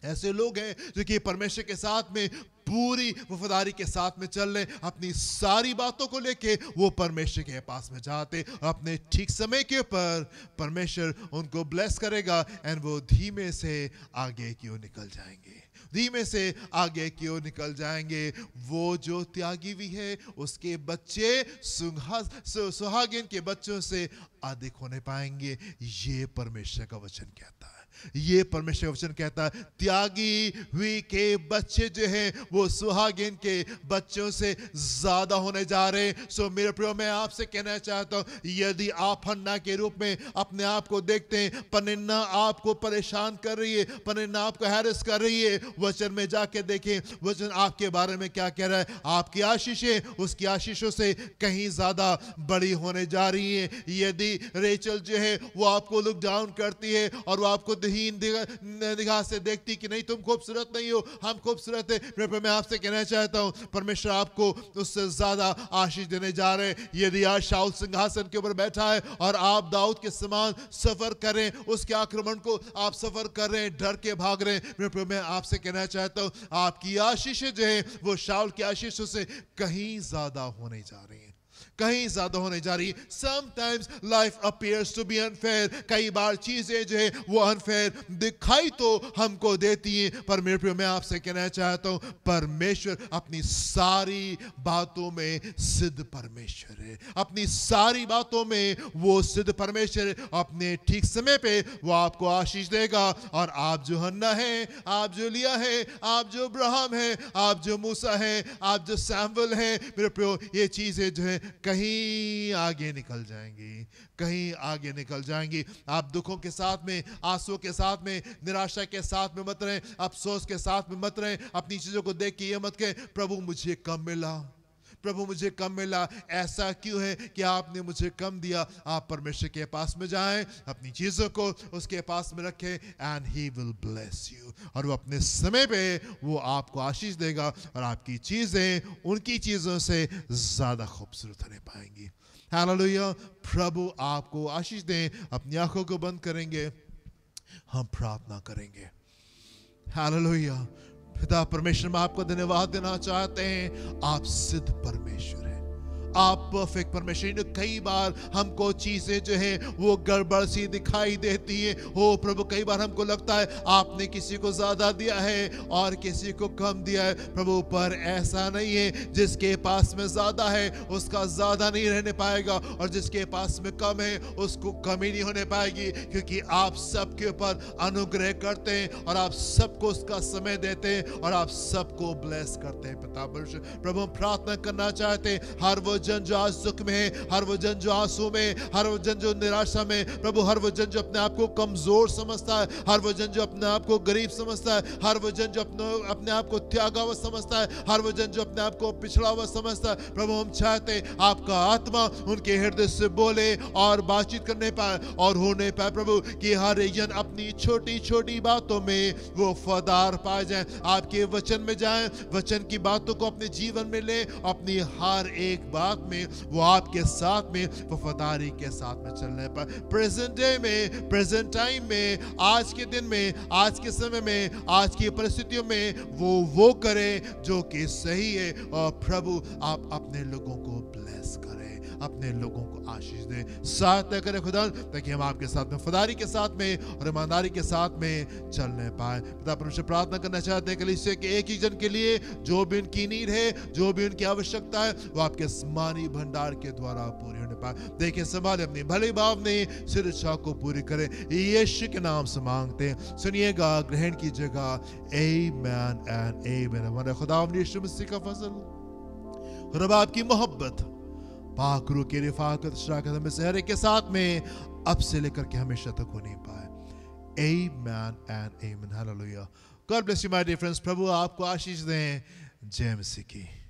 ऐसे लोग हैं जो कि परमेश्वर के साथ में पूरी वफादारी के साथ में चल रहे, अपनी सारी बातों को लेके वो परमेश्वर के पास में जाते, और अपने ठीक समय के ऊपर परमेश्वर उनको ब्लेस करेगा एंड वो धीमे से आगे की ओर निकल जाएंगे, धीमे से आगे की ओर निकल जाएंगे। वो जो त्यागी भी है, उसके बच्चे सुहागिन के बच्चों से अधिक होने पाएंगे। ये परमेश्वर का वचन कहता है, ये परमेश्वर का वचन कहता है। त्यागी हुई के बच्चे जो हैं वो सुहागिन के बच्चों से ज्यादा होने जा रहे हैं। सो मेरे प्रियो, मैं आपसे कहना चाहता हूं, यदि आप हन्ना के रूप में अपने आप को देखते हैं, परनिन्दा आपको परेशान कर रही है, परनिन्दा आपको हैरेस कर रही है, वचन में जाके देखें वचन आपके बारे में क्या कह रहा है। आपकी आशीषें उसकी आशीषों से कहीं ज्यादा बड़ी होने जा रही है। यदि रेचल जो है वो आपको लुक डाउन करती है और वो आपको हीन निगाह से देखती कि नहीं तुम खूबसूरत नहीं हो, हम खूबसूरत है, मैं आपसे कहना चाहता हूं परमेश्वर आपको उससे ज्यादा आशीष देने जा रहे हैं। यदि आज शाऊल सिंहासन के ऊपर बैठा है और आप दाऊद के समान सफर करें, उसके आक्रमण को आप सफर कर रहे हैं, डर के भाग रहे हैं, मैं आपसे कहना चाहता हूं आपकी आशीषें जो है वो शाऊल की आशीषों से कहीं ज्यादा होने जा रही है, कहीं ज्यादा होने जा रही है। Sometimes life appears to be unfair, कई बार चीजें जो है वो अनफेयर दिखाई तो हमको देती हैं, पर मेरे प्रिय मैं आपसे कहना चाहता हूं परमेश्वर अपनी सारी बातों में सिद्ध परमेश्वर है, अपनी सारी बातों में वो सिद्ध परमेश्वर है। अपने ठीक समय पे वो आपको आशीष देगा। और आप जो हन्ना है, आप जो लिया है, आप जो अब्राहम है, आप जो मूसा है, आप जो सैमुअल है, मेरे प्रियो ये चीजें जो है कहीं आगे निकल जाएंगी, कहीं आगे निकल जाएंगी। आप दुखों के साथ में, आंसुओं के साथ में, निराशा के साथ में मत रहें, अफसोस के साथ में मत रहें। अपनी चीजों को देख के ये मत कहें प्रभु मुझे कम मिला, प्रभु मुझे कम मिला, ऐसा क्यों है कि आपने मुझे कम दिया। आप परमेश्वर के पास में जाएं, अपनी चीजों को उसके पास में रखें and he will bless you, और वो अपने समय पे वो आपको आशीष देगा और आपकी चीजें उनकी चीजों से ज्यादा खूबसूरत होने पाएंगी। हालेलुया। प्रभु आपको आशीष दें। अपनी आंखों को बंद करेंगे, हम प्रार्थना करेंगे। हालेलुया। पिता परमेश्वर, में आपको धन्यवाद देना चाहते हैं। आप सिद्ध परमेश्वर हैं, आप परफेक्ट परमेश्वर। कई बार हमको चीजें जो है वो गड़बड़ सी दिखाई देती है। हो प्रभु, कई बार हमको लगता है आपने किसी को ज्यादा दिया है और किसी को कम दिया है। प्रभु पर ऐसा नहीं है, जिसके पास में ज्यादा है उसका ज्यादा नहीं रहने पाएगा, और जिसके पास में कम है उसको कमी नहीं होने पाएगी, क्योंकि आप सबके ऊपर अनुग्रह करते हैं और आप सबको उसका समय देते हैं और आप सबको ब्लेस करते हैं। पिता परमेश्वर, प्रभु हम प्रार्थना करना चाहते हैं हर वो जन जो आज दुख में है, हर वो जन जो आंसू में, हर वो जन जो निराशा में, प्रभु हर वो जन जो अपने आप को कमजोर समझता है, हर वो जन जो अपने आप को गरीब समझता है, हर वो जन जो अपने आप को त्यागा हुआ समझता है, हर वो जन जो अपने आप को पिछड़ा हुआ समझता है, प्रभु हम चाहते हैं आपका आत्मा उनके हृदय से बोले और बातचीत करने पाए और होने पाए। प्रभु कि हर एक जन अपनी छोटी छोटी बातों में वो वफादार पाए जाए, आपके वचन में जाएं, वचन की बातों को अपने जीवन में ले, अपनी हर एक बात में वो आपके साथ में वफादारी के साथ में चलने पर प्रेजेंट डे में, प्रेजेंट टाइम में, आज के दिन में, आज के समय में, आज की परिस्थितियों में वो करे जो कि सही है। और प्रभु आप अपने लोगों को ब्लेस करें, अपने लोगों को आशीष दे, सहायता करे खुदा, ताकि हम आपके साथ में वफादारी के साथ में और ईमानदारी के साथ में चलने पाए। पिता परमेश्वर, प्रार्थना करना चाहते हैं कलीसिया के एक जन के लिए, जो भी उनकी नीड है, जो भी उनकी आवश्यकता है, वो आपके आसमानी भंडार के द्वारा पूरी होने पाए। देखिए, संभाले अपनी भली भावने सिर इच्छा को पूरी करें, यीशु के नाम से मांगते हैं, सुनिएगा, ग्रहण कीजिएगा। आमीन एंड आमीन। हमारे खुदा यीशु मसीह का फजल, रब आपकी मोहब्बत, पाक रूह की रिफाकत, शराकत हमें से हर एक के साथ में अब से लेकर के हमेशा तक होनी पाए। Amen and amen. Hallelujah. God bless you my dear friends. प्रभु आपको आशीष दें। जय मसीह की।